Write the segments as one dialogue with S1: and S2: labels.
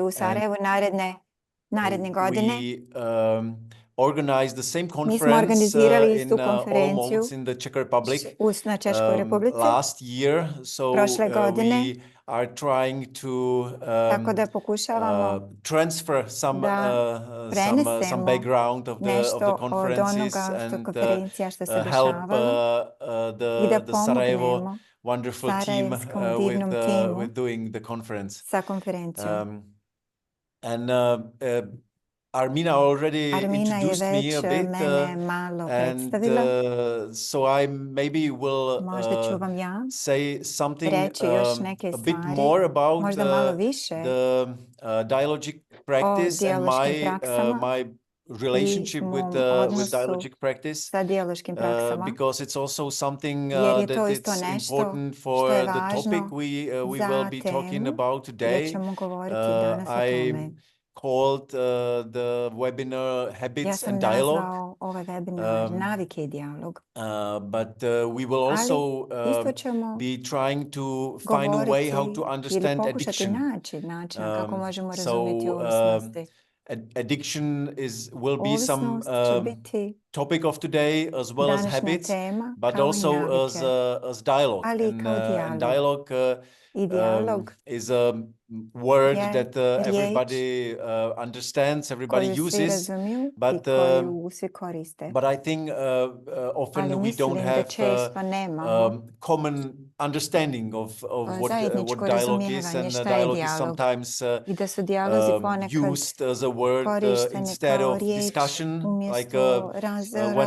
S1: u Sarajevu naredne godine.
S2: We organized the same
S1: Mi smo
S2: conference
S1: organizirali istu
S2: in
S1: konferenciju
S2: Olomouc in the Czech Republic
S1: na Češkoj Republici
S2: last year. So
S1: prošle godine,
S2: we are trying to
S1: tako da pokušavamo
S2: transfer some
S1: prenesemo
S2: background of the
S1: nešto od
S2: conferences
S1: onoga što
S2: and
S1: konferencija što se
S2: help
S1: dešavalo i da
S2: the Sarajevo
S1: pomognemo
S2: wonderful team
S1: sarajevskom divnom timu
S2: with doing the conference.
S1: sa konferencijom.
S2: And Armina already
S1: Armina je
S2: introduced me
S1: već
S2: a bit,
S1: mene malo
S2: and
S1: predstavila.
S2: so I maybe will
S1: Možda ću vam ja
S2: say something
S1: reći još neke
S2: a bit
S1: stvari,
S2: more about
S1: možda malo više
S2: the dialogic
S1: o
S2: practice and
S1: dijaloškim praksama
S2: my relationship
S1: i
S2: with
S1: mom odnosu
S2: dialogic practice,
S1: sa dijaloškim praksama,
S2: because it's also something
S1: jer je to
S2: that
S1: isto
S2: it's
S1: nešto
S2: important
S1: što
S2: for
S1: je
S2: the topic
S1: važno
S2: we
S1: za
S2: will be talking
S1: temu
S2: about
S1: gdje
S2: today.
S1: ćemo govoriti danas o
S2: I
S1: tome.
S2: called the webinar
S1: Ja
S2: Habits
S1: sam
S2: and Dialogue.
S1: nazvao ovaj webinar Navike i dijalog.
S2: But we will also
S1: isto ćemo
S2: be trying to find a way how to
S1: govoriti ili
S2: understand
S1: pokušati
S2: addiction.
S1: naći način kako možemo
S2: So
S1: razumjeti ovisnosti.
S2: addiction will be some
S1: Ovisnost će biti
S2: topic of today, as well as
S1: današnja
S2: habits,
S1: tema,
S2: but
S1: kao i
S2: also
S1: navike,
S2: as dialogue.
S1: ali i
S2: And
S1: kao dijalog. I dijalog
S2: is a word
S1: je
S2: that
S1: riječ
S2: everybody understands, everybody
S1: koju svi
S2: uses,
S1: razumiju
S2: but
S1: i koju svi koriste.
S2: but I think often
S1: Ali
S2: we
S1: mislim
S2: don't
S1: da
S2: have
S1: često nemamo
S2: common understanding of what
S1: zajedničko
S2: dialogue is,
S1: razumijevanje
S2: and
S1: šta je
S2: dialogue is
S1: dijalog
S2: sometimes
S1: i da su dijalozi ponekad
S2: used as a word
S1: korišteni
S2: instead
S1: kao
S2: of
S1: riječ
S2: discussion. Like
S1: umjesto razgovora.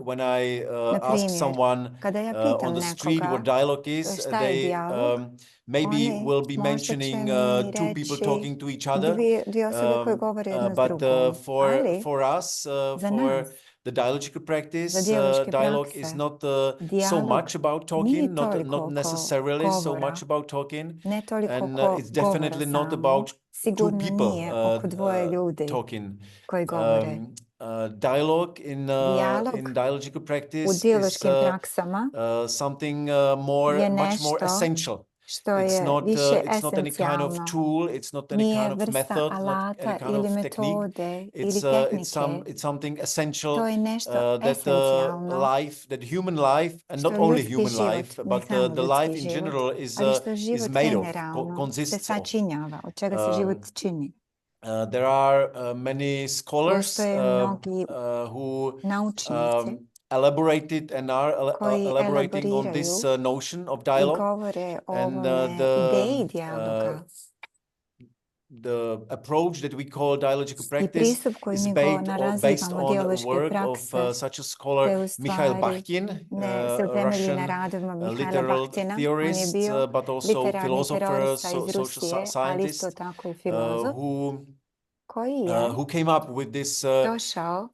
S2: when I
S1: Na
S2: ask
S1: primjer,
S2: someone
S1: kada ja
S2: on
S1: pitam
S2: the street what
S1: nekoga
S2: dialogue is,
S1: šta je
S2: they
S1: dijalog,
S2: maybe
S1: oni
S2: will be
S1: možda će
S2: mentioning
S1: mi
S2: two people
S1: reći
S2: talking to each other.
S1: dvije osobe koje govore jedna s
S2: But
S1: drugom, ali
S2: for us,
S1: za
S2: for
S1: nas,
S2: the dialogical practice,
S1: za dijaloške
S2: dialogue is
S1: prakse,
S2: not so
S1: dijalog
S2: much about talking,
S1: nije
S2: not
S1: toliko
S2: necessarily
S1: oko
S2: so
S1: govora,
S2: much about talking,
S1: ne toliko
S2: and
S1: oko
S2: it's
S1: govora
S2: definitely not
S1: samog,
S2: about two
S1: sigurno
S2: people
S1: nije oko dvoje ljudi
S2: talking.
S1: koji govore.
S2: Dialogue in
S1: Dijalog
S2: dialogical
S1: u
S2: practice is
S1: dijaloškim praksama
S2: something
S1: je
S2: much more
S1: nešto
S2: essential.
S1: što
S2: It's
S1: je
S2: not
S1: više
S2: it's not any kind of
S1: esencijalno.
S2: tool, it's not any
S1: Nije
S2: kind of
S1: vrsta
S2: method, not any
S1: alata
S2: kind
S1: ili
S2: of technique.
S1: metode ili
S2: It's
S1: tehnike.
S2: it's something essential
S1: To je nešto
S2: that
S1: esencijalno
S2: life, that human life, and not
S1: što
S2: only
S1: ljudski
S2: human
S1: život,
S2: life,
S1: ne
S2: but
S1: samo
S2: the life
S1: ljudski
S2: in
S1: život,
S2: general
S1: ali što
S2: is
S1: život
S2: made of,
S1: generalno se
S2: consists of.
S1: sačinjava, od čega se život čini.
S2: There are many scholars
S1: Postoje mnogi
S2: who
S1: naučnici
S2: elaborated and are
S1: koji
S2: elaborating on this
S1: elaboriraju
S2: notion of
S1: i
S2: dialogue.
S1: govore o
S2: And
S1: ovome ideji dijaloga.
S2: The approach that we call dialogical
S1: I
S2: practice
S1: pristup koji
S2: is
S1: mi
S2: based
S1: nazivamo
S2: on
S1: dijaloške
S2: work
S1: prakse
S2: of such a scholar
S1: te u
S2: Mikhail
S1: stvari
S2: Bakhtin,
S1: se
S2: a
S1: utemelji na
S2: Russian
S1: radovima Mihaila
S2: literal
S1: Bakhtina. On je
S2: theorist,
S1: bio
S2: but also
S1: literarni
S2: philosopher,
S1: terorista iz
S2: social
S1: Rusije, ali isto
S2: scientist,
S1: tako i filozof, koji je
S2: who came up with this
S1: došao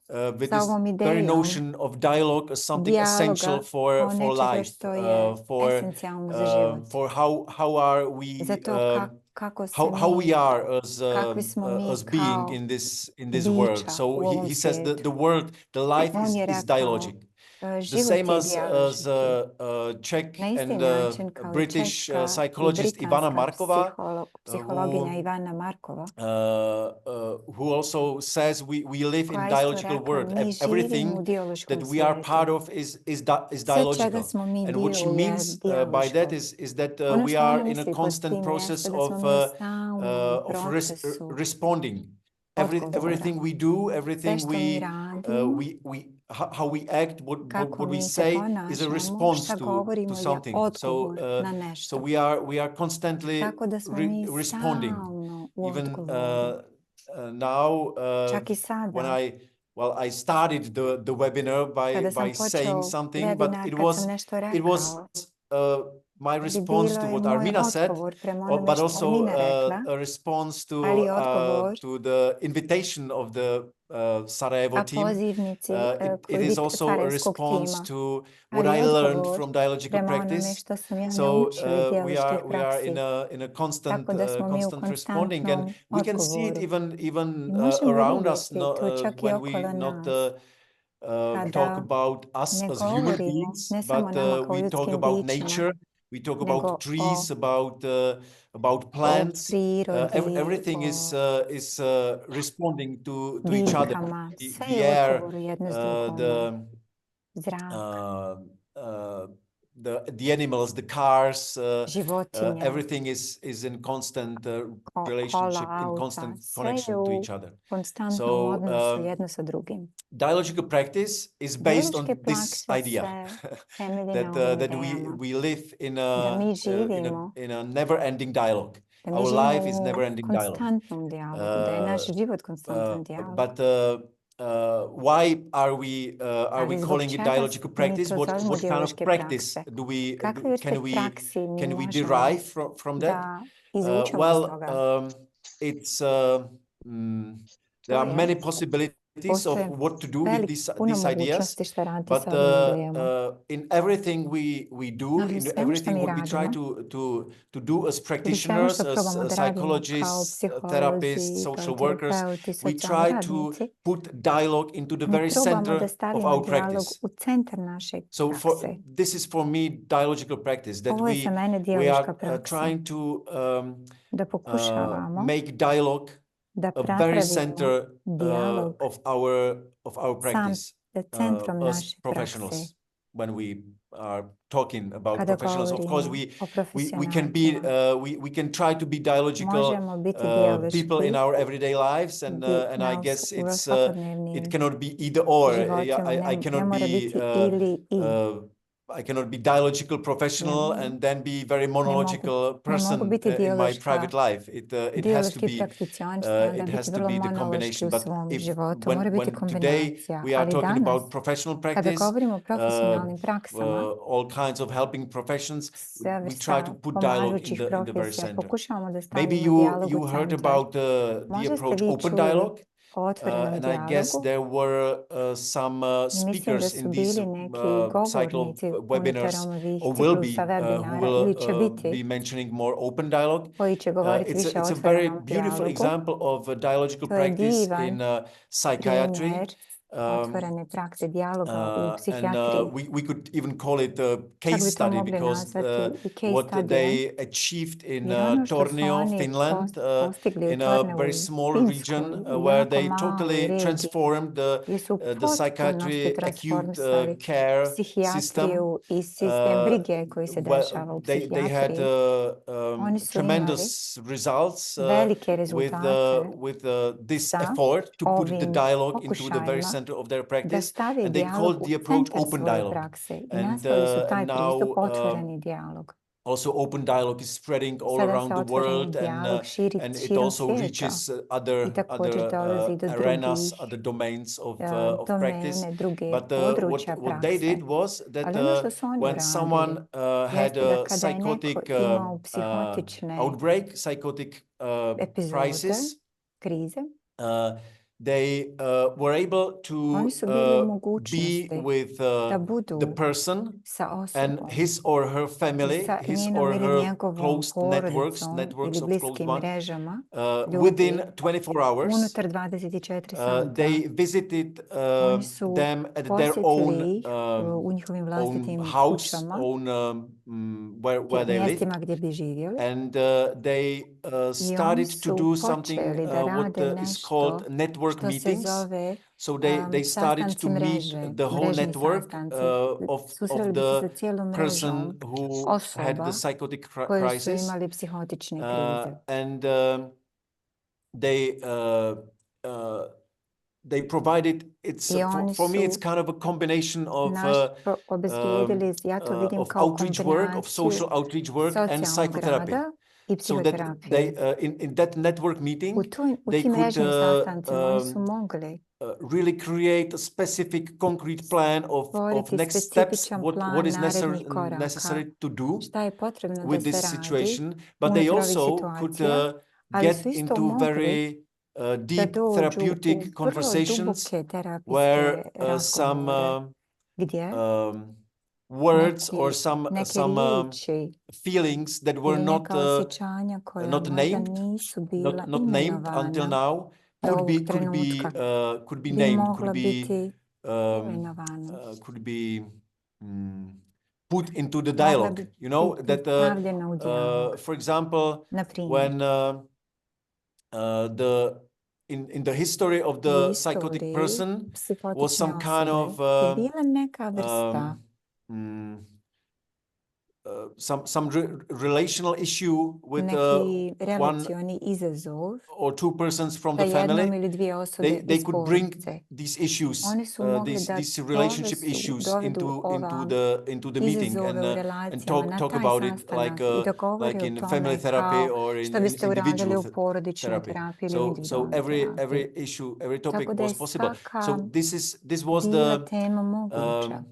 S1: sa ovom
S2: very
S1: idejom
S2: notion of dialogue as something essential
S1: dijaloga kao
S2: for
S1: nečega
S2: life,
S1: što je
S2: for
S1: esencijalno za život.
S2: for how are we
S1: Za to kako se
S2: how we
S1: mi,
S2: are
S1: kakvi smo mi
S2: as being
S1: kao
S2: in this world.
S1: bića
S2: So
S1: u ovom
S2: he says
S1: svijetu.
S2: the world, the life
S1: On je
S2: is
S1: rekao,
S2: dialogic. The
S1: život
S2: same
S1: je
S2: as
S1: dijaloški.
S2: Czech
S1: Na isti
S2: and
S1: način kao i
S2: British
S1: češka i
S2: psychologist Ivana
S1: britanska
S2: Markova,
S1: psihologinja Ivana Markova,
S2: who also says we live in
S1: koja isto
S2: dialogical
S1: rekla,
S2: world.
S1: mi živimo u
S2: Everything
S1: dijaloškom
S2: that we are part
S1: svijetu.
S2: of is
S1: Sve
S2: dialogical.
S1: čega smo mi
S2: And
S1: dio
S2: what she
S1: je
S2: means by
S1: dijaloško.
S2: that is that
S1: Ono
S2: we
S1: što ona
S2: are in a
S1: misli pod
S2: constant
S1: tim
S2: process
S1: jeste da smo mi u stalnom procesu
S2: responding.
S1: odgovora.
S2: Everything we do,
S1: Sve
S2: everything
S1: što mi radimo,
S2: how we act, what
S1: kako
S2: we
S1: mi se
S2: say is a
S1: ponašamo,
S2: response
S1: šta
S2: to
S1: govorimo je
S2: something.
S1: odgovor na
S2: So
S1: nešto.
S2: we are constantly
S1: Tako da smo mi
S2: responding.
S1: stalno u
S2: Even
S1: odgovoru.
S2: now,
S1: Čak i sada,
S2: I started the webinar
S1: kada sam
S2: by saying
S1: počeo
S2: something, but
S1: webinar,
S2: it
S1: kad sam
S2: was
S1: nešto
S2: my
S1: ali
S2: response
S1: bilo
S2: to
S1: je
S2: what
S1: moj
S2: Armina said,
S1: odgovor prema onome
S2: but
S1: što
S2: also
S1: Armina rekla,
S2: a response
S1: ali odgovor
S2: to the invitation of the Sarajevo
S1: ka
S2: team.
S1: pozivnici
S2: It is also a
S1: sarajevskog
S2: response
S1: tima,
S2: to what
S1: ali
S2: I learned
S1: odgovor
S2: from dialogical
S1: prema onome
S2: practice.
S1: što sam ja
S2: So
S1: naučila iz
S2: we
S1: dijaloških
S2: are
S1: praksi.
S2: in a constant
S1: Tako da smo mi u
S2: responding, and
S1: konstantnom
S2: we can see it
S1: odgovoru.
S2: even
S1: I možemo
S2: around us
S1: vidjeti to čak i
S2: when we
S1: okolo
S2: not
S1: nas,
S2: talk
S1: kada
S2: about us
S1: ne
S2: as human
S1: govorimo
S2: beings,
S1: ne samo
S2: but
S1: nama kao
S2: we talk
S1: ljudskim
S2: about
S1: bićima,
S2: nature. we talk
S1: nego
S2: about trees, about plants.
S1: prirodi,
S2: Everything is responding to each other.
S1: biljkama, sve
S2: The
S1: je u
S2: air,
S1: odgovoru jedno s drugom. Zrak,
S2: the animals, the cars,
S1: životinje,
S2: everything is in constant
S1: kola,
S2: relationship, in
S1: auta,
S2: constant
S1: sve je
S2: connection to
S1: u
S2: each other.
S1: konstantnom
S2: So
S1: odnosu jedno sa drugim.
S2: dialogical practice is based
S1: Dijaloške
S2: on this
S1: prakse
S2: idea
S1: se temelji na ovim
S2: that
S1: idejama.
S2: we live
S1: Da mi živimo,
S2: in a never-ending dialogue.
S1: da mi
S2: Our
S1: živimo
S2: life is
S1: u
S2: never-ending dialogue.
S1: konstantnom dijalogu, da je naš život konstantan dijalog.
S2: But why are we
S1: Ali zbog
S2: calling it
S1: čega
S2: dialogical
S1: mi
S2: practice?
S1: to zovemo
S2: What kind of
S1: dijaloške
S2: practice
S1: prakse?
S2: do we
S1: Kakve vrste praksi mi
S2: can we
S1: možemo
S2: derive from that?
S1: da izvučemo iz toga?
S2: It's
S1: To
S2: there are
S1: je,
S2: many possibilities of
S1: postoje
S2: what to do with
S1: puno
S2: these ideas.
S1: mogućnosti šta raditi
S2: But
S1: sa ovim idejama.
S2: in everything we do,
S1: Ali u
S2: in
S1: svemu što
S2: everything
S1: mi
S2: what we try
S1: radimo,
S2: to do as
S1: ili svemu
S2: practitioners,
S1: što probamo
S2: as
S1: da radimo kao
S2: psychologists, therapists,
S1: psiholozi, kao
S2: social workers,
S1: terapeuti,
S2: we
S1: socijalni
S2: try to
S1: radnici,
S2: put dialogue into the
S1: mi
S2: very
S1: probamo
S2: center
S1: da
S2: of
S1: stavimo
S2: our
S1: dijalog
S2: practice.
S1: u centar naše
S2: So
S1: prakse.
S2: this is for me dialogical practice, that
S1: Ovo je za mene
S2: we
S1: dijaloška
S2: are
S1: praksa,
S2: trying to
S1: da pokušavamo
S2: make dialogue
S1: da
S2: a very
S1: napravimo
S2: center
S1: dijalog
S2: of our
S1: sam
S2: practice
S1: centrom
S2: as
S1: naše prakse.
S2: professionals. When we are talking about
S1: Kada
S2: professionals, of course
S1: govorimo o
S2: we can be
S1: profesionalcima,
S2: we can try to be dialogical
S1: možemo biti
S2: people in
S1: dijaloški
S2: our everyday lives, and I guess
S1: u
S2: it
S1: svakodnevnim
S2: cannot be either or.
S1: životima.
S2: I
S1: Ne
S2: cannot
S1: mora
S2: be
S1: biti ili i.
S2: I cannot be dialogical professional and then be very monological
S1: Ne mogu
S2: person
S1: biti
S2: in my private life. It has to
S1: dijaloški
S2: be
S1: prakticionista, onda
S2: it has
S1: biti
S2: to
S1: vrlo
S2: be the
S1: monološki
S2: combination.
S1: u
S2: But
S1: svom
S2: if
S1: životu. Mora biti
S2: when today
S1: kombinacija.
S2: we are
S1: Ali
S2: talking
S1: danas,
S2: about professional
S1: kada
S2: practice,
S1: govorimo o profesionalnim praksama,
S2: all kinds of helping professions,
S1: sve
S2: we
S1: vrsta
S2: try to put dialogue
S1: pomažućih
S2: in the very
S1: profesija,
S2: center.
S1: pokušavamo da
S2: Maybe
S1: stavimo dijalog
S2: you
S1: u
S2: heard
S1: centar.
S2: about the
S1: Možda ste
S2: approach
S1: vi
S2: open
S1: čuli
S2: dialogue.
S1: o otvorenom
S2: And I guess
S1: dijalogu.
S2: there were some
S1: Mislim da
S2: speakers
S1: su
S2: in these
S1: bili neki
S2: cycle of
S1: govornici unutar
S2: webinars,
S1: ovih
S2: or will
S1: ciklusa
S2: be, who
S1: webinara ili će
S2: will be
S1: biti,
S2: mentioning more open dialogue.
S1: koji će govoriti više o
S2: It's a very
S1: otvorenom
S2: beautiful
S1: dijalogu.
S2: example of a dialogical
S1: To je
S2: practice
S1: divan
S2: in psychiatry.
S1: primjer otvorene prakse dijaloga u
S2: And
S1: psihijatriji.
S2: we could even call it a
S1: Čak
S2: case
S1: bi to
S2: study,
S1: mogli
S2: because
S1: nazvati i case
S2: what
S1: studijem,
S2: they achieved in
S1: jer ono što su
S2: Tornio,
S1: oni
S2: Finland,
S1: postigli u
S2: in a
S1: Torneu
S2: very
S1: u
S2: small
S1: Finskoj,
S2: region,
S1: u
S2: where
S1: jako
S2: they
S1: maloj
S2: totally
S1: regiji,
S2: transformed
S1: gdje su
S2: the
S1: potpunosti
S2: psychiatry acute
S1: transformisali
S2: care system.
S1: psihijatriju i sistem brige koji se dešava u
S2: They had
S1: psihijatriji. Oni su imali
S2: tremendous results
S1: velike rezultate
S2: with this
S1: sa
S2: effort to put the
S1: ovim
S2: dialogue into the very
S1: pokušajima
S2: center of their
S1: da
S2: practice,
S1: stavi
S2: and they
S1: dijalog
S2: called
S1: u
S2: the approach
S1: centar
S2: open
S1: svoje
S2: dialogue.
S1: prakse i
S2: And
S1: nazvali su taj pristup
S2: now
S1: otvoreni dijalog.
S2: also open dialogue is spreading all
S1: Sada
S2: around
S1: se
S2: the
S1: otvoreni
S2: world,
S1: dijalog širi
S2: and it
S1: širom
S2: also
S1: svijeta
S2: reaches
S1: i također dolazi do
S2: arenas,
S1: drugih
S2: other domains of practice.
S1: domene, druge
S2: But
S1: područja
S2: what they
S1: prakse.
S2: did was that
S1: Ali ono što su oni
S2: when someone
S1: uradili
S2: had
S1: jeste da
S2: a
S1: kada je neko
S2: psychotic
S1: imao psihotične
S2: outbreak, psychotic
S1: epizode,
S2: crisis,
S1: krize,
S2: they were able to
S1: oni su bili u
S2: be
S1: mogućnosti
S2: with
S1: da budu
S2: the person
S1: sa
S2: and
S1: osobom
S2: his or her
S1: i
S2: family,
S1: sa
S2: his
S1: njenom
S2: or
S1: ili
S2: her
S1: njegovom
S2: close
S1: porodicom
S2: networks
S1: ili
S2: of close
S1: bliskim
S2: one,
S1: mrežama
S2: within
S1: ljudi
S2: 24 hours.
S1: unutar 24 sata.
S2: They visited
S1: Oni su
S2: them at their
S1: posjetili ih u njihovim vlastitim
S2: house,
S1: kućama,
S2: where they lived,
S1: mjestima gdje bi živjeli.
S2: and they
S1: I oni
S2: started to
S1: su
S2: do something
S1: počeli da
S2: what
S1: rade
S2: is called
S1: nešto
S2: network
S1: što se
S2: meetings.
S1: zove
S2: So they started
S1: sastanci
S2: to meet
S1: mreže,
S2: the whole
S1: mrežni
S2: network
S1: sastanci.
S2: of
S1: Susreli bi se sa
S2: the
S1: cijelom
S2: person
S1: mrežom
S2: who had
S1: osoba
S2: the psychotic
S1: koje su
S2: crisis,
S1: imali psihotične krize.
S2: and they they provided, it's
S1: I oni
S2: for me it's
S1: su
S2: kind of a combination of
S1: obezbijedili, ja to vidim kao
S2: outreach work, of
S1: kombinaciju
S2: social outreach work and
S1: socijalnog
S2: psychotherapy.
S1: rada i
S2: So that
S1: psihoterapije.
S2: they in that network meeting
S1: U
S2: they
S1: tim
S2: could
S1: mrežnim sastancima oni su mogli
S2: really create a specific concrete plan of
S1: stvoriti
S2: next steps,
S1: specifičan
S2: what
S1: plan
S2: is
S1: narednih koraka,
S2: necessary to do
S1: šta je potrebno da
S2: with
S1: se
S2: this
S1: radi
S2: situation, but they
S1: unutar ovih
S2: also could
S1: situacija, ali
S2: get
S1: su isto
S2: into
S1: mogli
S2: very
S1: da
S2: deep
S1: dođu u
S2: therapeutic
S1: vrlo
S2: conversations
S1: duboke terapijske
S2: where
S1: razgovore, gdje
S2: words or
S1: neke
S2: some
S1: riječi
S2: feelings that were
S1: ili neka osjećanja koja
S2: not
S1: možda
S2: named,
S1: nisu bila
S2: not named until
S1: imenovana
S2: now,
S1: do ovog
S2: could
S1: trenutka,
S2: be
S1: bi
S2: named,
S1: mogla biti imenovana.
S2: could be put into the
S1: mogla
S2: dialogue.
S1: bi
S2: You know,
S1: biti
S2: that
S1: stavljena u dijalog.
S2: for example,
S1: Na primjer,
S2: when in the history of
S1: u
S2: the psychotic
S1: istoriji
S2: person was
S1: psihotične
S2: some kind of
S1: osobe je bila neka vrsta
S2: some relational issue with
S1: neki
S2: one
S1: relacioni izazov
S2: or two persons from
S1: sa
S2: the
S1: jednom
S2: family.
S1: ili dvije osobe
S2: They
S1: iz
S2: could bring
S1: porodice.
S2: these issues,
S1: Oni su mogli da
S2: these relationship issues
S1: dovedu ova
S2: into the meeting
S1: izazove u
S2: and
S1: relacijama na
S2: talk
S1: taj
S2: about it
S1: sastanak i da govori
S2: like
S1: o
S2: in family
S1: tome
S2: therapy
S1: kao
S2: or
S1: što
S2: in
S1: biste uradili
S2: individual
S1: u porodičnoj
S2: therapy.
S1: terapiji ili u
S2: So
S1: individualnoj terapiji.
S2: every issue, every topic
S1: Tako da je
S2: was possible. So
S1: svaka
S2: this was
S1: bila
S2: the
S1: tema moguća.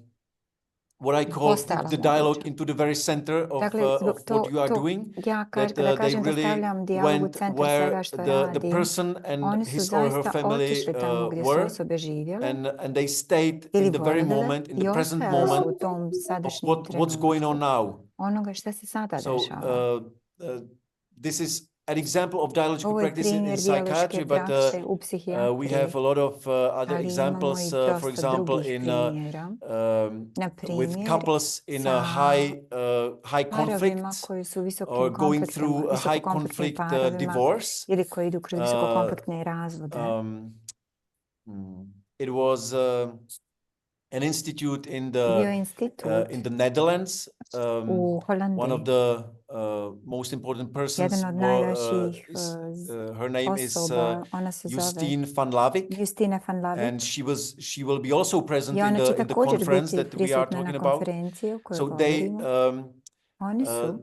S2: What I call put
S1: Postajala
S2: the dialogue
S1: moguća.
S2: into the very center of
S1: Dakle, zbog
S2: what you are doing.
S1: ja
S2: That
S1: kada
S2: they
S1: kažem da
S2: really
S1: stavljam dijalog u
S2: went
S1: centar svega
S2: where
S1: što
S2: the
S1: radim,
S2: person and
S1: oni su
S2: his or her
S1: zaista
S2: family
S1: otišli tamo gdje su
S2: were,
S1: osobe živjele
S2: and they stayed
S1: ili
S2: in the very
S1: boravile
S2: moment, in
S1: i
S2: the present
S1: ostajali su
S2: moment
S1: u tom
S2: of
S1: sadašnjem
S2: what's going on
S1: trenutku
S2: now.
S1: onoga što se sada
S2: So
S1: dešava.
S2: this is an example of dialogical
S1: Ovo je
S2: practice in
S1: primjer
S2: psychiatry,
S1: dijaloške
S2: but
S1: prakse u
S2: we
S1: psihijatriji,
S2: have a lot of other
S1: ali imamo
S2: examples.
S1: i
S2: For
S1: dosta
S2: example,
S1: drugih
S2: in
S1: primjera. Na
S2: with
S1: primjer,
S2: couples in
S1: sa
S2: a high
S1: parovima
S2: conflict
S1: koji su
S2: or going through a high
S1: visokokonfliktnim
S2: conflict
S1: parovima
S2: divorce.
S1: ili koji idu kroz visokokonfliktne razvode.
S2: It was an institute
S1: Bio je institut
S2: in the Netherlands.
S1: u
S2: One of
S1: Holandiji.
S2: the most important persons
S1: Jedan od najvažnijih
S2: her name is
S1: osoba, ona se zove
S2: Justine van Lavik,
S1: Justine van Lavik.
S2: and she will be also present
S1: I
S2: in
S1: ona će
S2: the
S1: također
S2: conference
S1: biti
S2: that we are
S1: prisutna na
S2: talking about.
S1: konferenciji o kojoj
S2: So
S1: govorimo. Oni su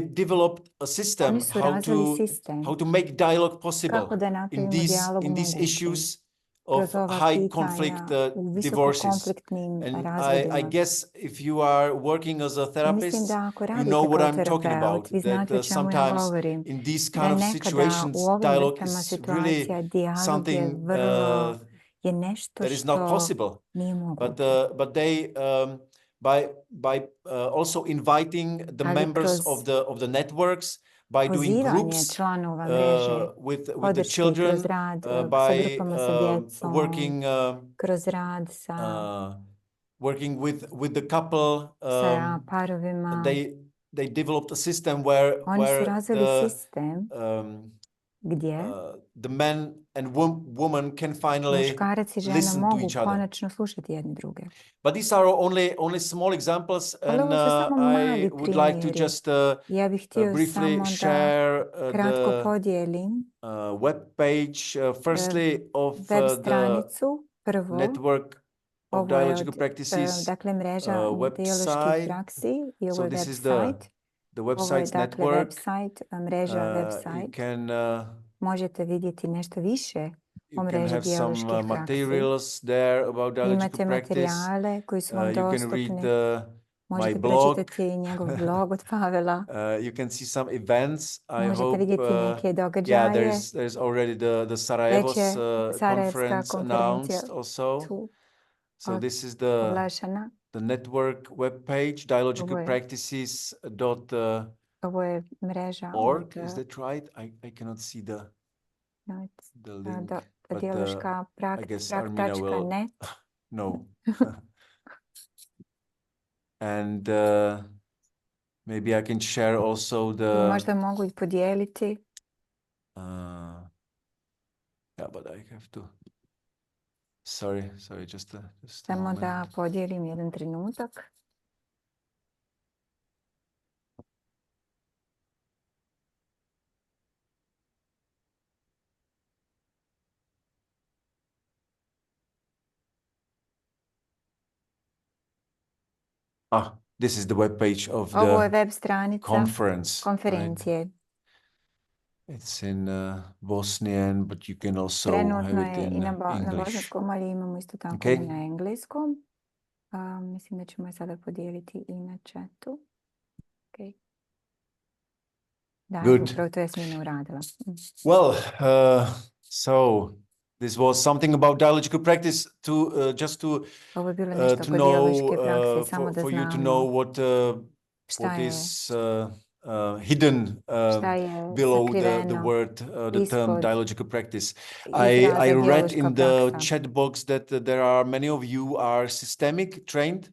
S2: developed a system
S1: razvili sistem
S2: how to make dialogue possible
S1: kako da napravimo dijalog
S2: in these
S1: mogućim
S2: issues
S1: kroz
S2: of
S1: ova
S2: high conflict
S1: pitanja u
S2: divorces.
S1: visokokonfliktnim
S2: And I
S1: razvodima.
S2: guess if you are working as a
S1: I mislim
S2: therapist,
S1: da ako
S2: you
S1: radite
S2: know what
S1: kao
S2: I'm talking about.
S1: terapeut, vi znate o
S2: That
S1: čemu ja
S2: sometimes
S1: govorim.
S2: in these
S1: Da
S2: kind of
S1: nekada
S2: situations,
S1: u ovim
S2: dialogue
S1: vrstama
S2: is
S1: situacija
S2: really
S1: dijalog je
S2: something
S1: vrlo je nešto
S2: that is not
S1: što
S2: possible.
S1: nije moguće.
S2: But they by also inviting the
S1: Ali
S2: members
S1: kroz
S2: of the networks, by doing
S1: pozivanje
S2: groups
S1: članova mreže,
S2: with the
S1: podrške
S2: children,
S1: kroz rad sa
S2: by
S1: grupama sa djecom,
S2: working
S1: kroz rad sa
S2: working with the couple.
S1: sa parovima.
S2: They developed a system
S1: Oni su
S2: where
S1: razvili sistem gdje
S2: the man and woman can finally
S1: muškarac i žena
S2: listen to
S1: mogu
S2: each other.
S1: konačno slušati jedni druge.
S2: But these are only small examples,
S1: Ali
S2: and
S1: ovo su samo
S2: I
S1: mali
S2: would like to
S1: primjeri.
S2: just
S1: Ja bih htio
S2: briefly
S1: samo da
S2: share
S1: kratko
S2: the
S1: podijelim
S2: web page, firstly of
S1: web
S2: the
S1: stranicu. Prvo,
S2: network of
S1: ovo je
S2: dialogical
S1: od,
S2: practices
S1: dakle, mreža dijaloških
S2: website.
S1: praksi i ovo
S2: So
S1: je
S2: this is
S1: website.
S2: the
S1: Ovo je
S2: website's
S1: dakle
S2: network.
S1: website, mreža
S2: You
S1: website.
S2: can
S1: Možete vidjeti nešto više o
S2: you can
S1: mreži
S2: have some
S1: dijaloških praksi.
S2: materials there about dialogical
S1: Imate
S2: practice.
S1: materijale koji su vam
S2: You can
S1: dostupni.
S2: read my
S1: Možete
S2: blog.
S1: pročitati njegov blog od Pavela.
S2: You can see some events. I
S1: Možete
S2: hope.
S1: vidjeti neke
S2: Yeah,
S1: događaje.
S2: there's already the
S1: Već je
S2: Sarajevo's
S1: Sarajevska
S2: conference
S1: konferencija
S2: announced also.
S1: tu
S2: So this is
S1: oglašena.
S2: the network webpage, dialogicalpractices.org.
S1: Ovo je mreža
S2: Is that right? I cannot see the link.
S1: dijaloška
S2: I guess Armina will
S1: net.
S2: no. And maybe I can share also
S1: I možda mogu i podijeliti.
S2: Yeah, but I have to. Sorry, just a
S1: Samo
S2: moment.
S1: da podijelim jedan trenutak.
S2: This is the web page of
S1: Ovo je
S2: the
S1: web stranica konferencije.
S2: Right? It's in Bosnian, but you can also
S1: Trenutno
S2: have it
S1: je
S2: in
S1: i na
S2: English.
S1: bosanskom, ali imamo isto tako
S2: Okay.
S1: i na engleskom. Mislim da ćemo je sada podijeliti i na chatu. Okay. Da,
S2: Good.
S1: upravo to je Jasmina uradila.
S2: Well, so this was something about dialogical practice to just to
S1: Ovo je bilo nešto
S2: to
S1: oko dijaloške
S2: know
S1: prakse, samo da
S2: for you to
S1: znamo
S2: know what is hidden below the word, the term dialogical practice. I read in the chat box that there are many of you are systemic trained,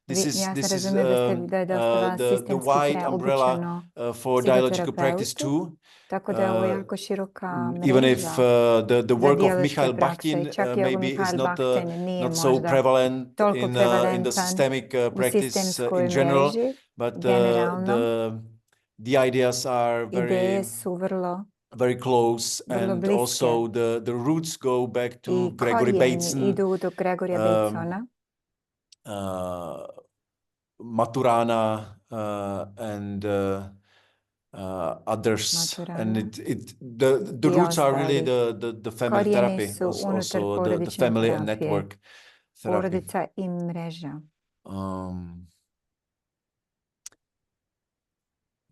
S1: Ja sam razumijem da je dosta
S2: the
S1: sistemski
S2: wide umbrella
S1: obučeno
S2: for dialogical practice
S1: psihoterapeutu,
S2: too.
S1: tako da je ovo jako široka
S2: Even if
S1: mreža
S2: the
S1: za
S2: work of
S1: dijaloške
S2: Mikhail
S1: prakse.
S2: Bakhtin
S1: I čak i ovo
S2: maybe is
S1: Mihail Bakhtin nije
S2: not so
S1: možda
S2: prevalent
S1: toliko
S2: in the
S1: prevalentan
S2: systemic
S1: u
S2: practice
S1: sistemskoj
S2: in general,
S1: mreži,
S2: but
S1: generalno.
S2: the ideas are
S1: Ideje su
S2: very close,
S1: vrlo
S2: and
S1: bliske
S2: also the roots go back to
S1: i
S2: Gregory
S1: korijeni
S2: Bateson,
S1: idu do Gregorija Batesona,
S2: Maturana, and others.
S1: Maturana
S2: And the
S1: i
S2: roots are really
S1: ostali.
S2: the family
S1: Korijeni
S2: therapy,
S1: su unutar
S2: also the
S1: porodične
S2: family and
S1: terapije,
S2: network therapy.
S1: porodica i mreža.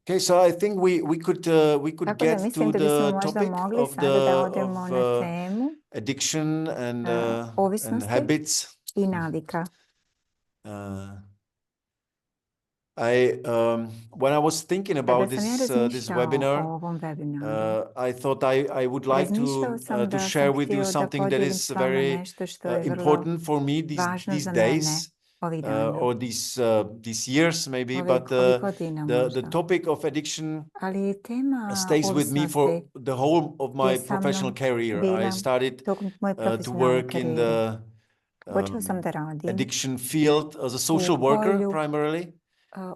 S2: Okay, so I think we could
S1: Tako da
S2: get
S1: mislim
S2: to
S1: da bismo
S2: the
S1: možda
S2: topic
S1: mogli
S2: of
S1: sada da odemo
S2: of
S1: na temu
S2: addiction and
S1: ovisnosti
S2: habits.
S1: i navika.
S2: When I was thinking
S1: Kada
S2: about
S1: sam ja
S2: this
S1: razmišljao o
S2: webinar,
S1: ovom webinaru,
S2: I thought I would like
S1: razmišljao sam
S2: to
S1: da
S2: share
S1: sam
S2: with you
S1: htio da
S2: something that
S1: podijelim
S2: is
S1: s vama
S2: very
S1: nešto što je vrlo
S2: important for me
S1: važno
S2: these
S1: za mene
S2: days,
S1: ovih dana,
S2: or these years maybe, but
S1: ovih godina
S2: the
S1: možda.
S2: topic of addiction
S1: Ali tema
S2: stays with me for
S1: ovisnosti
S2: the whole of
S1: je
S2: my
S1: sa
S2: professional
S1: mnom
S2: career. I
S1: bila
S2: started
S1: tokom moje
S2: to
S1: profesionalne
S2: work in
S1: karijere.
S2: the
S1: Počeo sam da radim
S2: addiction field as a social
S1: u
S2: worker
S1: polju
S2: primarily.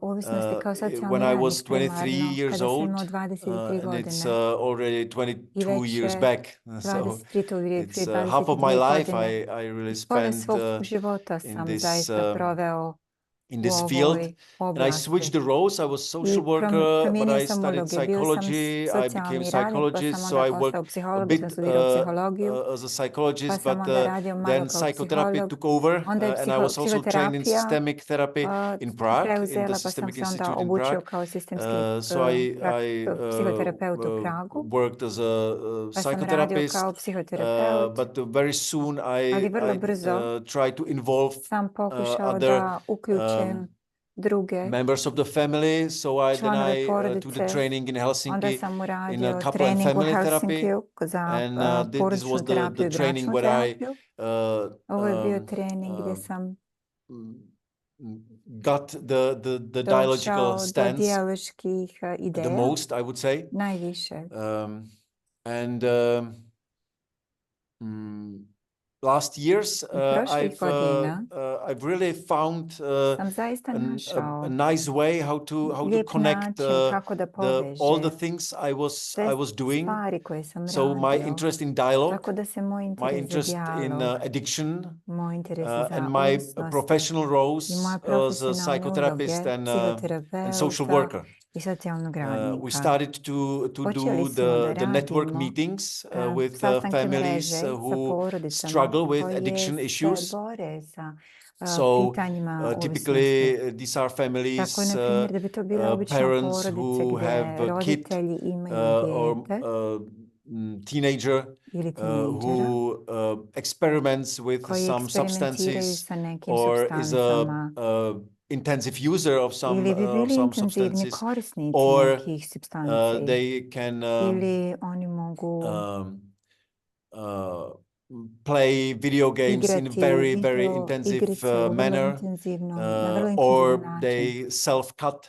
S1: ovisnosti kao socijalni
S2: When I
S1: radnik
S2: was 23
S1: primarno,
S2: years
S1: kada sam
S2: old,
S1: imao 23
S2: and it's
S1: godine.
S2: already
S1: I
S2: 22
S1: već
S2: years back. So
S1: 23, to je
S2: it's
S1: prije
S2: half of my
S1: 22
S2: life
S1: godine.
S2: I really
S1: I pola
S2: spent
S1: svog života
S2: in
S1: sam
S2: this
S1: zaista proveo
S2: in
S1: u
S2: this field.
S1: ovoj
S2: And I switched
S1: oblasti.
S2: the roles. I was social
S1: I
S2: worker, but
S1: promijenio
S2: I
S1: sam
S2: studied
S1: uloge. Bio sam
S2: psychology. I became
S1: socijalni radnik, pa sam
S2: psychologist, so
S1: onda
S2: I
S1: postao
S2: worked a
S1: psiholog, pa sam
S2: bit
S1: studirao psihologiju,
S2: as a
S1: pa
S2: psychologist,
S1: sam
S2: but
S1: onda radio malo
S2: then
S1: kao
S2: psychotherapy
S1: psiholog.
S2: took over,
S1: Onda je
S2: and I was also trained in
S1: psihoterapija
S2: systemic therapy in Prague, in the
S1: preuzela, pa sam
S2: Systemic
S1: se onda
S2: Institute in
S1: obučio
S2: Prague.
S1: kao sistemski
S2: So I
S1: psihoterapeut u Pragu,
S2: worked as a
S1: pa sam radio
S2: psychotherapist,
S1: kao psihoterapeut,
S2: but very soon
S1: ali vrlo
S2: I
S1: brzo
S2: tried to involve
S1: sam pokušao
S2: other
S1: da uključim druge
S2: members of the family. So then
S1: članove
S2: I took the
S1: porodice.
S2: training in
S1: Onda
S2: Helsinki
S1: sam
S2: in
S1: uradio
S2: couple and
S1: trening u
S2: family therapy,
S1: Helsinkiju za
S2: and this
S1: porodičnu
S2: was
S1: terapiju
S2: the
S1: i
S2: training
S1: bračnu
S2: where I
S1: terapiju. Ovo je bio trening gdje sam
S2: got the dialogical
S1: došao do
S2: stance
S1: dijaloških
S2: the
S1: ideja
S2: most, I would say.
S1: najviše.
S2: And last years
S1: Prošlih godina
S2: I've really found
S1: sam zaista
S2: a
S1: našao
S2: nice way how to
S1: lijep
S2: connect
S1: način kako da
S2: all the
S1: poveže
S2: things I
S1: sve
S2: was doing.
S1: stvari koje sam
S2: So my
S1: radio.
S2: interest in dialogue,
S1: Tako da se moj
S2: my
S1: interes za
S2: interest in
S1: dijalog,
S2: addiction,
S1: moj interes
S2: and
S1: za
S2: my
S1: ovisnost
S2: professional roles
S1: i moje
S2: as a
S1: profesionalne
S2: psychotherapist
S1: uloge
S2: and social
S1: psihoterapeuta
S2: worker.
S1: i socijalnog
S2: We
S1: radnika.
S2: started to
S1: Počeli
S2: do
S1: smo da
S2: the network
S1: radimo
S2: meetings with
S1: sastanke
S2: families
S1: mreže sa
S2: who
S1: porodicama
S2: struggle with
S1: koje
S2: addiction
S1: se
S2: issues.
S1: bore sa
S2: So
S1: pitanjima
S2: typically
S1: ovisnosti.
S2: these are families,
S1: Tako, na primjer, da bi to bile obično
S2: parents
S1: porodice
S2: who
S1: gdje
S2: have a kid
S1: roditelji imaju
S2: or
S1: dijete
S2: teenager
S1: ili tinejdžera
S2: who experiments with
S1: koji
S2: some
S1: eksperimentiraju
S2: substances
S1: sa nekim
S2: or is a
S1: supstancama
S2: intensive user of
S1: ili bi bili
S2: some
S1: intenzivni
S2: substances,
S1: korisnici
S2: or
S1: nekih supstanci
S2: they can
S1: ili oni mogu
S2: play video games in a
S1: igrati
S2: very
S1: video
S2: intensive
S1: igrice u vrlo
S2: manner,
S1: intenzivnom, na vrlo
S2: or
S1: intenzivan način
S2: they self-cut.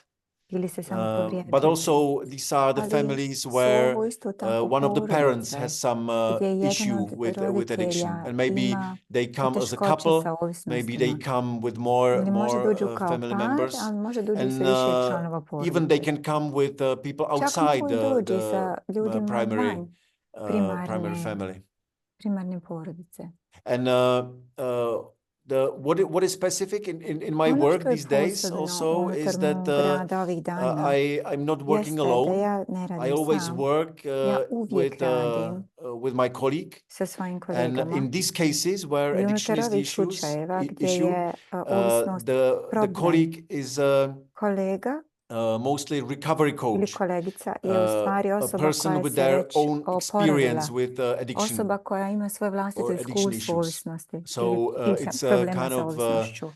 S1: ili se samo
S2: But
S1: povrijede.
S2: also these are the
S1: Ali
S2: families
S1: su
S2: where
S1: ovo isto tako
S2: one of the parents
S1: porodice
S2: has some
S1: gdje jedan
S2: issue
S1: od
S2: with addiction,
S1: roditelja
S2: and maybe
S1: ima
S2: they come as a
S1: poteškoće
S2: couple,
S1: sa
S2: maybe they
S1: ovisnostima.
S2: come with
S1: Ili može
S2: more
S1: dođu kao
S2: family
S1: par,
S2: members,
S1: ali može dođu i
S2: and
S1: sa više članova
S2: even they
S1: porodice.
S2: can come with people
S1: Čak
S2: outside
S1: mogu i dođi sa ljudima
S2: primary
S1: van
S2: family.
S1: primarne porodice.
S2: And what is specific in my
S1: Ono
S2: work
S1: što je
S2: these days
S1: posebno
S2: also
S1: unutar
S2: is that
S1: mog rada ovih dana
S2: I'm not working
S1: jeste da
S2: alone.
S1: ja ne
S2: I
S1: radim
S2: always
S1: sam.
S2: work
S1: Ja uvijek radim
S2: with my colleague.
S1: sa svojim
S2: And
S1: kolegama.
S2: in these cases where
S1: I
S2: addiction
S1: unutar
S2: is the
S1: ovih slučajeva gdje
S2: issue,
S1: je ovisnost
S2: the
S1: problem,
S2: colleague is
S1: kolega
S2: mostly recovery
S1: ili
S2: coach,
S1: kolegica je u stvari
S2: a
S1: osoba
S2: person
S1: koja
S2: with
S1: se
S2: their
S1: već
S2: own
S1: oporavila.
S2: experience with addiction
S1: Osoba koja ima svoje vlastito
S2: or addiction
S1: iskustvo
S2: issues.
S1: ovisnosti
S2: So
S1: ili
S2: it's a
S1: problema
S2: kind
S1: sa
S2: of
S1: ovisnošću.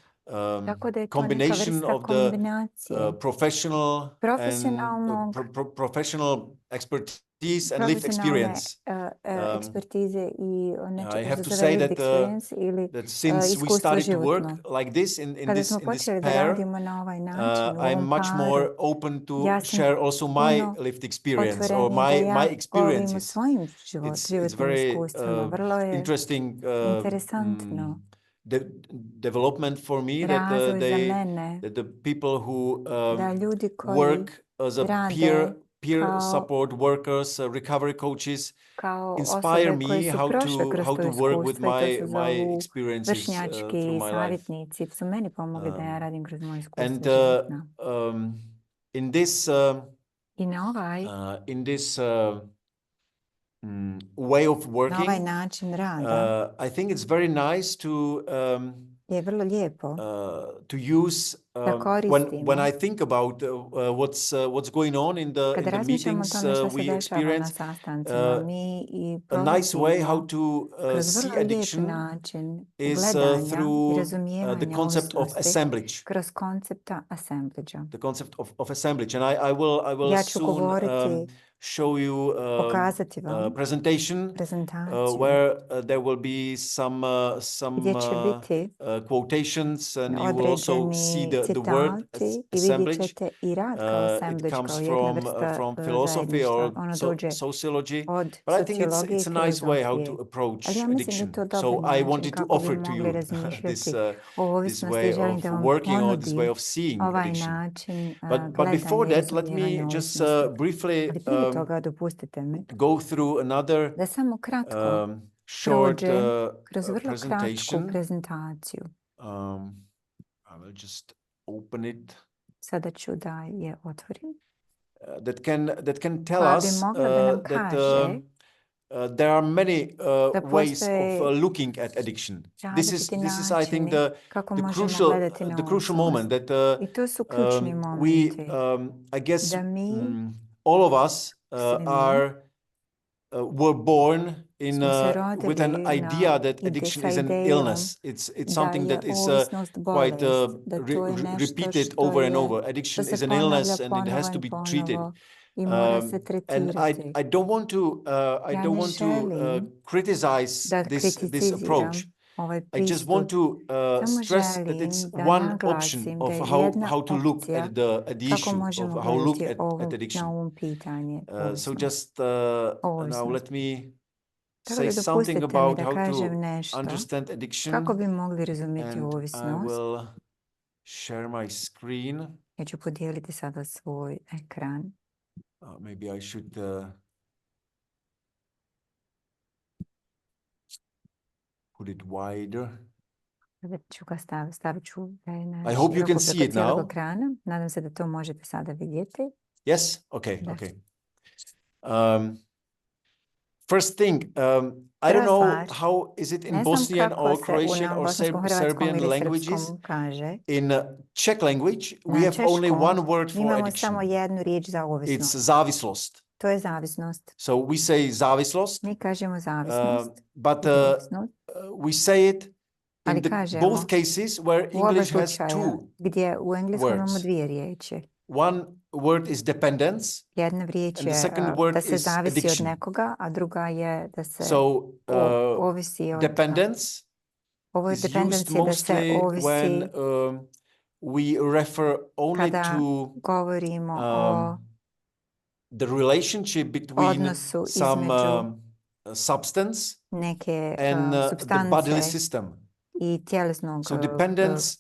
S1: Tako da je to neka
S2: combination
S1: vrsta
S2: of the
S1: kombinacije
S2: professional and
S1: profesionalnog
S2: professional expertise expertise and lived
S1: profesionalne
S2: experience.
S1: ekspertize i
S2: I
S1: nečega
S2: have
S1: što
S2: to
S1: se zove
S2: say
S1: lived
S2: that
S1: experience ili
S2: that since we
S1: iskustvo
S2: started to work
S1: životno.
S2: like this
S1: Kada smo
S2: in this
S1: počeli da
S2: pair,
S1: radimo na ovaj način, u
S2: I'm
S1: ovom
S2: much more
S1: paru,
S2: open to
S1: ja sam
S2: share also my
S1: puno
S2: lived experience or
S1: otvoreniji da
S2: my
S1: ja govorim o
S2: experiences.
S1: svojim
S2: It's
S1: životnim
S2: very
S1: iskustvima. Vrlo je
S2: interesting
S1: interesantno.
S2: development for me that
S1: Razvoj za mene
S2: that the people who
S1: da ljudi koji
S2: work as a
S1: rade
S2: peer support workers, recovery coaches,
S1: kao
S2: inspire
S1: osobe koje
S2: me
S1: su prošle kroz
S2: how
S1: to
S2: to work with
S1: iskustvo i to se
S2: my
S1: zovu
S2: experiences through
S1: vršnjački
S2: my life.
S1: savjetnici, su meni pomogli da ja radim kroz moje
S2: And
S1: iskustvo životna.
S2: in this
S1: I na ovaj
S2: way of
S1: na ovaj
S2: working,
S1: način rada
S2: I think it's very nice
S1: je vrlo lijepo
S2: to use
S1: da koristimo.
S2: when I think about what's going on in
S1: Kada
S2: the
S1: razmišljamo o
S2: meetings
S1: tome šta se
S2: we
S1: dešava na
S2: experience,
S1: sastancima, mi i
S2: a nice way how
S1: prolazimo
S2: to
S1: kroz
S2: see
S1: vrlo lijep
S2: addiction
S1: način
S2: is
S1: gledanja i
S2: through the
S1: razumijevanja
S2: concept of
S1: ovisnosti
S2: assemblage.
S1: kroz koncepta assemblage-a.
S2: The concept of assemblage, and I will
S1: Ja ću
S2: soon
S1: govoriti,
S2: show you
S1: pokazati
S2: a
S1: vam
S2: presentation
S1: prezentaciju
S2: where there will be some
S1: gdje će biti
S2: quotations, and you will also see
S1: određeni
S2: the word
S1: citati i vidjet
S2: assemblage.
S1: ćete i rad kao
S2: It
S1: assemblage,
S2: comes
S1: kao jedna vrsta
S2: from philosophy or
S1: zajedništva. Ono dođe
S2: sociology,
S1: od
S2: but I think
S1: sociologije
S2: it's
S1: i
S2: a nice way how
S1: filozofije.
S2: to approach
S1: Ali ja mislim da je
S2: addiction.
S1: to
S2: So
S1: dobar
S2: I
S1: način
S2: wanted to
S1: kako bi
S2: offer to
S1: mogli
S2: you this
S1: razmišljati o
S2: this
S1: ovisnosti i
S2: way
S1: želim
S2: of
S1: da vam
S2: working or this way
S1: ponudim
S2: of seeing
S1: ovaj
S2: addiction.
S1: način
S2: But before
S1: gledanja i
S2: that, let me
S1: razumijevanja
S2: just
S1: ovisnosti.
S2: briefly
S1: Ali prije toga dopustite mi
S2: go through another
S1: da samo kratko
S2: short
S1: prođem kroz vrlo kratku
S2: presentation.
S1: prezentaciju.
S2: I will just open it.
S1: Sada ću da je otvorim.
S2: That can tell
S1: Koja bi
S2: us
S1: mogla da nam
S2: that
S1: kaže
S2: there are many
S1: da
S2: ways of
S1: postoje
S2: looking at addiction. This is I think
S1: načini kako možemo gledati na
S2: the crucial moment
S1: ovisnost.
S2: that
S1: I to su ključni
S2: we
S1: momenti
S2: I guess
S1: da mi,
S2: all of us
S1: svi mi,
S2: are were born in
S1: smo se
S2: with an
S1: rodili
S2: idea that addiction
S1: sa
S2: is an
S1: idejom
S2: illness. It's
S1: da
S2: something
S1: je
S2: that is
S1: ovisnost
S2: quite
S1: bolest, da to je nešto
S2: repeated
S1: što
S2: over and
S1: je,
S2: over.
S1: što
S2: Addiction
S1: se
S2: is an
S1: ponavlja
S2: illness and it has
S1: ponovo
S2: to
S1: i
S2: be treated.
S1: ponovo i mora se
S2: And
S1: tretirati.
S2: I don't want to I
S1: Ja
S2: don't
S1: ne
S2: want to
S1: želim
S2: criticize
S1: da
S2: this
S1: kriticiziram
S2: approach.
S1: ovaj
S2: I just want
S1: pristup.
S2: to
S1: Samo
S2: stress that it's
S1: želim da
S2: one option
S1: naglasim da
S2: of
S1: je jedna
S2: how to look
S1: opcija
S2: at the
S1: kako
S2: issue of
S1: možemo
S2: how look
S1: gledati
S2: at
S1: na
S2: addiction.
S1: ovom pitanje
S2: So
S1: ovisnosti.
S2: just now let me
S1: Tako
S2: say
S1: da
S2: something
S1: dopustite mi
S2: about
S1: da
S2: how
S1: kažem
S2: to
S1: nešto
S2: understand addiction,
S1: kako bi mogli razumjeti
S2: and I
S1: ovisnost.
S2: will share my screen.
S1: Ja ću podijeliti sada svoj ekran.
S2: Maybe I should put it wider.
S1: Stavit ću ga na
S2: I hope you can
S1: široko
S2: see
S1: preko
S2: it
S1: cijelog
S2: now.
S1: ekrana. Nadam se da to možete sada vidjeti.
S2: Yes? Okay,
S1: Da.
S2: okay. First thing, I don't
S1: Prva
S2: know
S1: stvar,
S2: how is it in
S1: ne znam
S2: Bosnian
S1: kako
S2: or
S1: se
S2: Croatian
S1: na
S2: or
S1: bosanskom, hrvatskom
S2: Serbian
S1: ili
S2: languages.
S1: srpskom kaže.
S2: In Czech language, we
S1: Na
S2: have only
S1: češkom
S2: one word
S1: mi
S2: for
S1: imamo
S2: addiction.
S1: samo jednu riječ za
S2: It's
S1: ovisnost.
S2: závislost.
S1: To je zavisnost.
S2: So we say závislost,
S1: Mi kažemo zavisnost.
S2: but we say it in
S1: Ali kažemo
S2: both cases where
S1: u oba
S2: English has
S1: slučaja
S2: two
S1: gdje u engleskom imamo
S2: words.
S1: dvije riječi.
S2: One word is dependence,
S1: Jedna riječ
S2: and the
S1: je
S2: second word
S1: da se
S2: is
S1: zavisi od
S2: addiction.
S1: nekoga, a druga je da se
S2: So
S1: ovisi od...
S2: dependence
S1: Ovo je
S2: is used
S1: dependencija da se
S2: mostly
S1: ovisi
S2: when we refer only
S1: kada
S2: to
S1: govorimo o
S2: the relationship between
S1: odnosu
S2: some
S1: između
S2: substance
S1: neke
S2: and the bodily
S1: supstance
S2: system.
S1: i tjelesnog
S2: So dependence,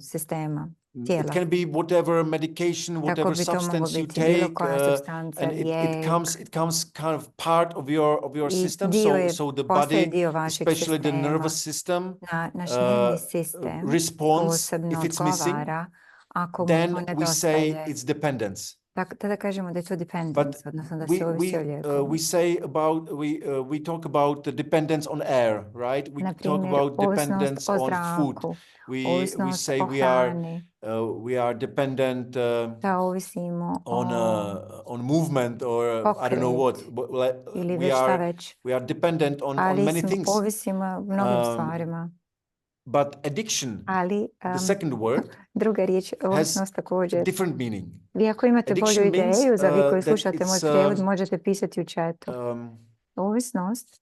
S1: sistema.
S2: it
S1: Tijela.
S2: can be whatever medication,
S1: Tako
S2: whatever
S1: bi to moglo
S2: substance you
S1: biti bilo
S2: take,
S1: koja supstanca,
S2: and
S1: lijek.
S2: it comes kind of part of your
S1: I
S2: system.
S1: dio je,
S2: So the
S1: postaje
S2: body,
S1: dio vašeg
S2: especially the
S1: sistema.
S2: nervous system,
S1: Naš nervni sistem
S2: responds
S1: posebno
S2: if it's missing.
S1: odgovara ako mu
S2: Then
S1: to
S2: we say
S1: nedostaje.
S2: it's dependence.
S1: Tada kažemo da je to
S2: But
S1: dependence, odnosno da se ovisi o lijekovu.
S2: we say about we talk about the dependence on air, right? We
S1: Na
S2: talk
S1: primjer,
S2: about dependence
S1: ovisnost o
S2: on food.
S1: zraku,
S2: We
S1: ovisnost
S2: say
S1: o hrani,
S2: we are dependent
S1: da ovisimo
S2: on movement or I don't know what.
S1: ili već šta već.
S2: We are dependent on
S1: Ali
S2: many things.
S1: ovisimo o mnogim stvarima.
S2: But addiction,
S1: Ali
S2: the second word,
S1: druga riječ,
S2: has
S1: ovisnost
S2: a
S1: također.
S2: different meaning.
S1: Vi ako imate bolju
S2: Addiction means
S1: ideju, za vi koji
S2: that
S1: slušate moj
S2: it's
S1: prijevod, možete pisati u chatu. Ovisnost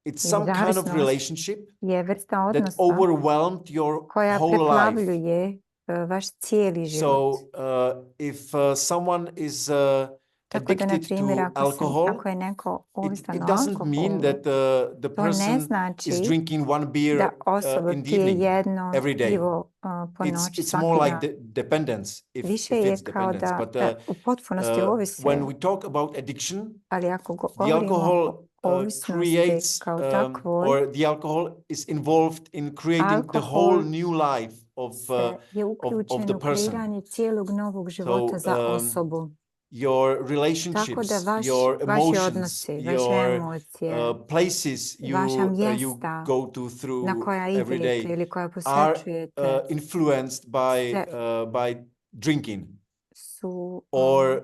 S2: it's
S1: ili
S2: some kind of
S1: zavisnost
S2: relationship
S1: je vrsta
S2: that
S1: odnosa
S2: overwhelmed your
S1: koja
S2: whole life.
S1: preplavljuje vaš cijeli život.
S2: So if someone is
S1: Tako da, na
S2: addicted
S1: primjer,
S2: to alcohol,
S1: ako je neko ovisan
S2: it
S1: o
S2: doesn't mean
S1: alkoholu,
S2: that the
S1: to ne
S2: person is
S1: znači
S2: drinking one beer
S1: da osoba
S2: in the
S1: pije
S2: evening
S1: jedno
S2: every day.
S1: pivo po noći
S2: It's
S1: svaki
S2: more
S1: dan.
S2: like dependence,
S1: Više
S2: if
S1: je
S2: it's
S1: kao
S2: dependence. But
S1: da u potpunosti ovise,
S2: when we talk about addiction,
S1: ali ako
S2: the
S1: govorimo
S2: alcohol
S1: o ovisnosti
S2: creates
S1: kao takvoj,
S2: or the alcohol is involved in creating the
S1: alkohol
S2: whole new life of
S1: je uključen
S2: the
S1: u
S2: person.
S1: kreiranje cijelog novog života za osobu.
S2: Your
S1: Tako
S2: relationships,
S1: da
S2: your
S1: vaši
S2: emotions,
S1: odnosi, vaše
S2: your
S1: emocije,
S2: places
S1: vaša
S2: you
S1: mjesta
S2: go to
S1: na
S2: through
S1: koja
S2: every
S1: idete
S2: day
S1: ili koja
S2: are
S1: posvećujete
S2: influenced by drinking
S1: su
S2: or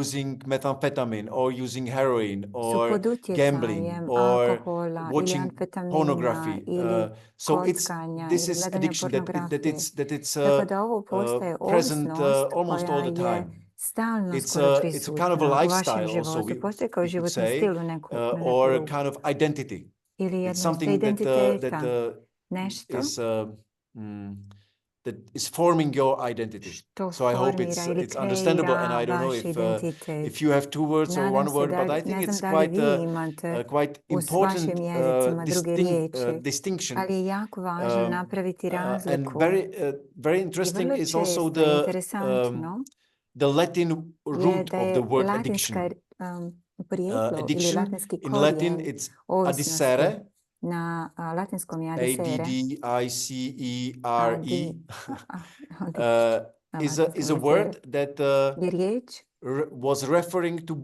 S2: using methamphetamine or using heroin or
S1: pod
S2: gambling
S1: utjecajem
S2: or
S1: alkohola ili
S2: watching
S1: amfetamina
S2: pornography.
S1: ili
S2: So
S1: kockanja
S2: this
S1: ili
S2: is
S1: gledanja
S2: addiction
S1: pornografije.
S2: that it's
S1: Tako da ovo postaje
S2: present
S1: ovisnost
S2: almost
S1: koja
S2: all the
S1: je
S2: time.
S1: stalno skoro
S2: It's a kind of a
S1: prisutna u vašem
S2: lifestyle also,
S1: životu. Postoje kao
S2: we could
S1: životni
S2: say,
S1: stil na neku
S2: or a
S1: ruku.
S2: kind of identity.
S1: Ili
S2: It's
S1: jedna vrsta
S2: something that
S1: identiteta. Nešto
S2: that is forming your identity.
S1: što
S2: So I hope
S1: formira ili
S2: it's understandable, and I don't know
S1: vaš identitet.
S2: if you have two words or
S1: Nadam
S2: one
S1: se
S2: word,
S1: da,
S2: but I think
S1: ne znam
S2: it's
S1: da li vi imate
S2: quite
S1: u
S2: important
S1: vašim jezicima druge riječi,
S2: distinction.
S1: ali je jako važno napraviti
S2: And
S1: razliku.
S2: very
S1: I
S2: interesting
S1: vrlo
S2: is also
S1: često interesantno
S2: the Latin
S1: je
S2: root
S1: da
S2: of
S1: je
S2: the word
S1: latinska
S2: addiction.
S1: prijetlo ili
S2: Addiction
S1: latinski
S2: in Latin
S1: korijen
S2: it's
S1: ovisnosti
S2: addicere,
S1: na latinskom je adicere,
S2: addicere, is a
S1: je
S2: word that
S1: riječ
S2: was referring to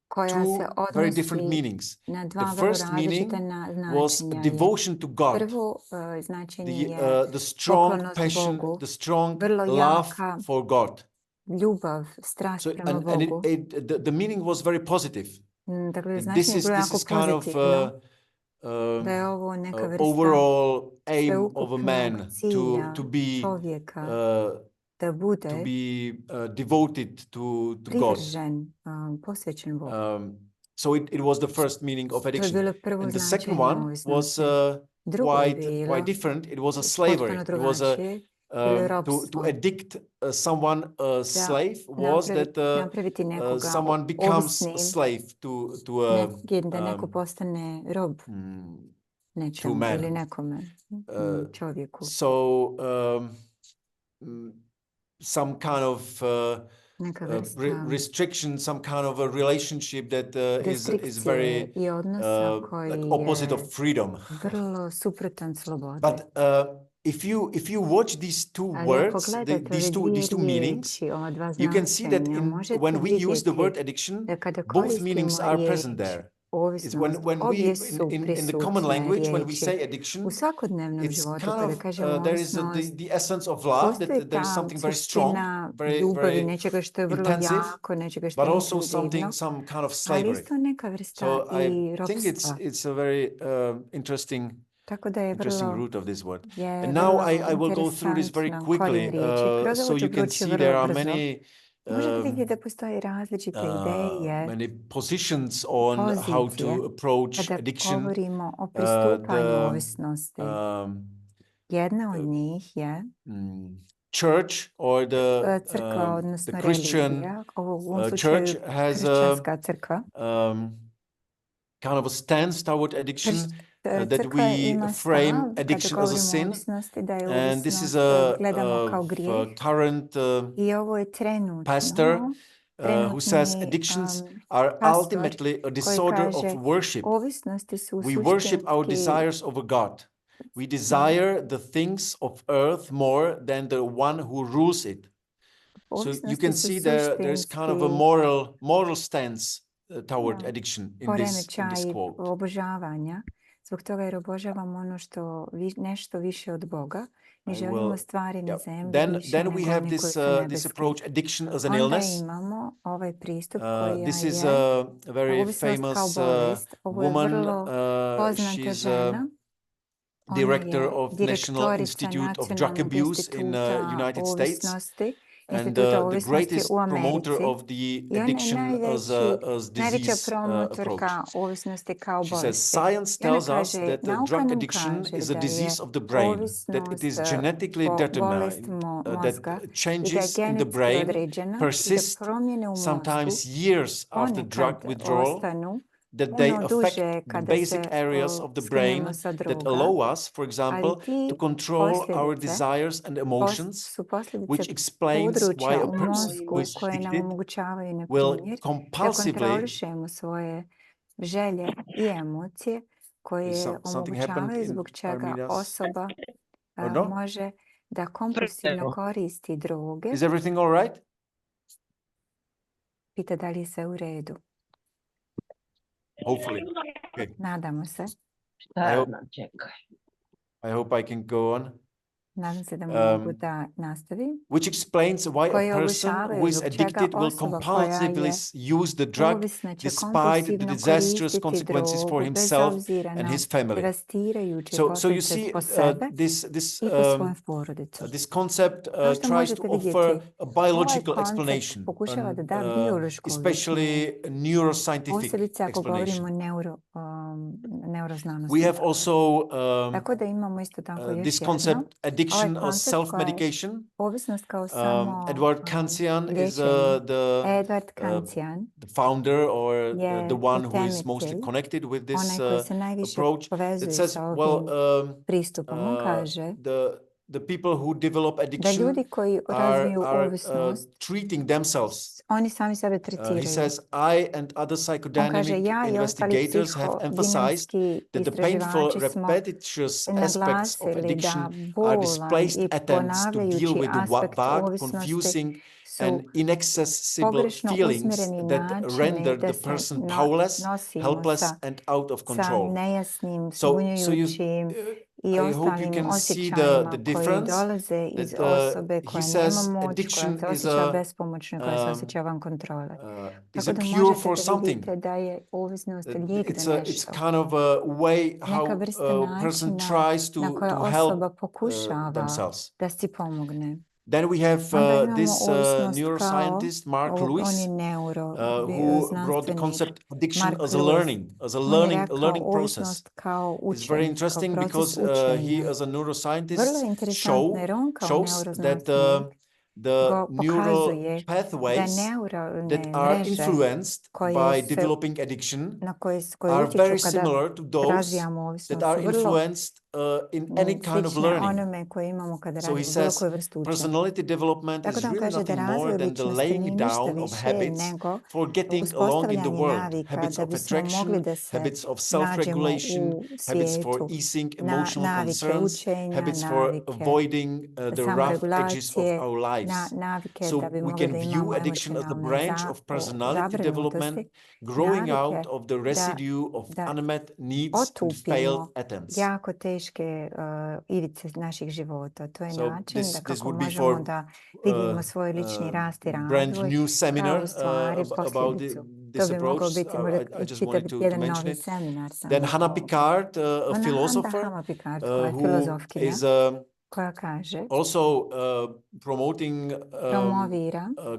S1: koja se
S2: two very different
S1: odnosi
S2: meanings.
S1: na
S2: The
S1: dva vrlo
S2: first meaning
S1: različita
S2: was
S1: značenja.
S2: devotion to God.
S1: Prvo značenje je
S2: The strong
S1: poklonost
S2: passion,
S1: Bogu,
S2: the strong
S1: vrlo
S2: love
S1: jaka
S2: for God.
S1: ljubav, strast prema
S2: And
S1: Bogu.
S2: the meaning was very positive.
S1: Dakle,
S2: This
S1: značenje je bilo jako
S2: is kind of
S1: pozitivno. Da je ovo neka vrsta
S2: overall aim of a
S1: sveukupnog
S2: man
S1: cilja
S2: to be
S1: čovjeka da bude
S2: devoted to God.
S1: privržen, posvećen Bogu.
S2: So it was the first meaning of
S1: To je
S2: addiction.
S1: bilo prvo
S2: And the second
S1: značenje
S2: one was
S1: ovisnosti. Drugo je bilo
S2: quite different. It was a slavery.
S1: potpuno
S2: It was
S1: drugačije. Bilo je
S2: to
S1: ropstvo.
S2: addict someone a slave was that
S1: napraviti nekoga
S2: someone becomes a
S1: ovisnim,
S2: slave
S1: da neko postane rob nečemu
S2: man.
S1: ili nekome čovjeku.
S2: So some kind of
S1: neka vrsta
S2: restriction, some kind of a relationship that is very
S1: i odnosa koji
S2: like opposite of freedom.
S1: vrlo suprotan slobodi.
S2: But if you watch these two words, these two meanings, you can see that when we use the word addiction, both meanings are present there. Is when we in the common language, when we say addiction, it's kind of there is the essence of love, that there is something very strong, very intensive, but also some kind of slavery. So I think it's a very interesting root of this word. And now I will go through this very quickly, so you can see there are many many positions on how to approach addiction.
S1: Govorimo o pristupanju ovisnosti. Jedna od njih je
S2: church or
S1: crkva, odnosno
S2: the Christian
S1: religija. U ovom
S2: church
S1: slučaju
S2: has
S1: kršćanska crkva.
S2: Kind of a stance toward addiction. That we frame addiction as a sin, and this is a current pastor who says addictions are ultimately a disorder of worship. We worship our desires over God. We desire the things of earth more than the one who rules it. So you can see there is kind of a moral stance toward addiction in this quote.
S1: Zbog toga jer obožavamo ono što nešto više od Boga. Mi želimo stvari na zemlji više nego oni koji su nebeski. Onda imamo ovaj pristup koja je ovisnost kao bolest. Ovo je vrlo poznata žena.
S2: director of National
S1: direktorica
S2: Institute of Drug
S1: Nacionalnog
S2: Abuse in
S1: instituta
S2: United States,
S1: ovisnosti,
S2: and
S1: instituta
S2: the
S1: ovisnosti
S2: greatest
S1: u
S2: promoter
S1: Americi.
S2: of the
S1: I ona je
S2: addiction as
S1: najveća
S2: disease approach.
S1: promotorka ovisnosti kao
S2: She says,
S1: bolesti.
S2: science
S1: I ona
S2: tells us
S1: kaže,
S2: that
S1: nauka
S2: drug
S1: nam
S2: addiction
S1: kaže
S2: is a
S1: da je
S2: disease of the brain, that it
S1: ovisnost
S2: is genetically
S1: bolest
S2: determined,
S1: mozga
S2: that
S1: i da je
S2: changes in the
S1: genetski
S2: brain
S1: određena i da
S2: persist
S1: promjene u mozgu
S2: sometimes years after drug
S1: ponekad
S2: withdrawal,
S1: ostanu
S2: that they
S1: puno
S2: affect
S1: duže
S2: the
S1: kada
S2: basic
S1: se
S2: areas of the brain
S1: skinemo sa
S2: that
S1: droga,
S2: allow us, for example,
S1: ali
S2: to
S1: ti
S2: control our
S1: posljedice
S2: desires and emotions,
S1: su posljedice
S2: which explains why
S1: područja
S2: a
S1: u
S2: person who
S1: mozgu
S2: is
S1: koje nam
S2: addicted
S1: omogućavaju, na
S2: will
S1: primjer, da
S2: compulsively,
S1: kontrolišemo svoje želje i emocije
S2: is
S1: koje
S2: something happened
S1: omogućavaju
S2: in
S1: zbog čega
S2: Armenia's
S1: osoba
S2: or no?
S1: može da kompulsivno koristi droge.
S2: Is everything all right?
S1: Pita da li je sve u redu.
S2: Hopefully. Okay.
S1: Nadamo se.
S2: I hope I can go on.
S1: Nadam se da mogu da nastavim.
S2: Which explains why a person who is addicted will compulsively use the drug despite the disastrous consequences for himself and his family. So you see, this concept tries to offer a biological explanation, especially a neuroscientific explanation. We have also this concept, addiction as self-medication. Edward Kantian is the founder or the one who is mostly connected with this approach. That says, well, the people who develop addiction are treating themselves. He says, I and other psychodynamic investigators have emphasized that the painful, repetitious aspects of addiction are displaced attempts to deal with the vague, confusing, and inaccessible feelings that render the person powerless, helpless, and out of control. So I hope you can see the difference. That he says addiction is a cure for something. It's kind of a way how a person tries to help themselves. Then we have this neuroscientist, Mark Lewis, who brought the concept addiction as a learning process. It's very interesting because he, as a neuroscientist, shows that the neural pathways that are influenced by developing addiction are very similar to those that are influenced in any kind of learning. So he says personality development is really nothing more than the laying down of habits for getting along in the world. Habits of attraction, habits of self-regulation, habits for easing emotional concerns, habits for avoiding the rough edges of our lives. So we can view addiction as a branch of personality development growing out of the residue of unmet needs and failed attempts.
S1: Ivice naših života. To je način da kako možemo da vidimo svoj lični rast i razvoj kao u stvari posljedicu. To bi mogao biti čitav jedan novi seminar.
S2: Then Hannah Picard, a philosopher,
S1: koja kaže
S2: also promoting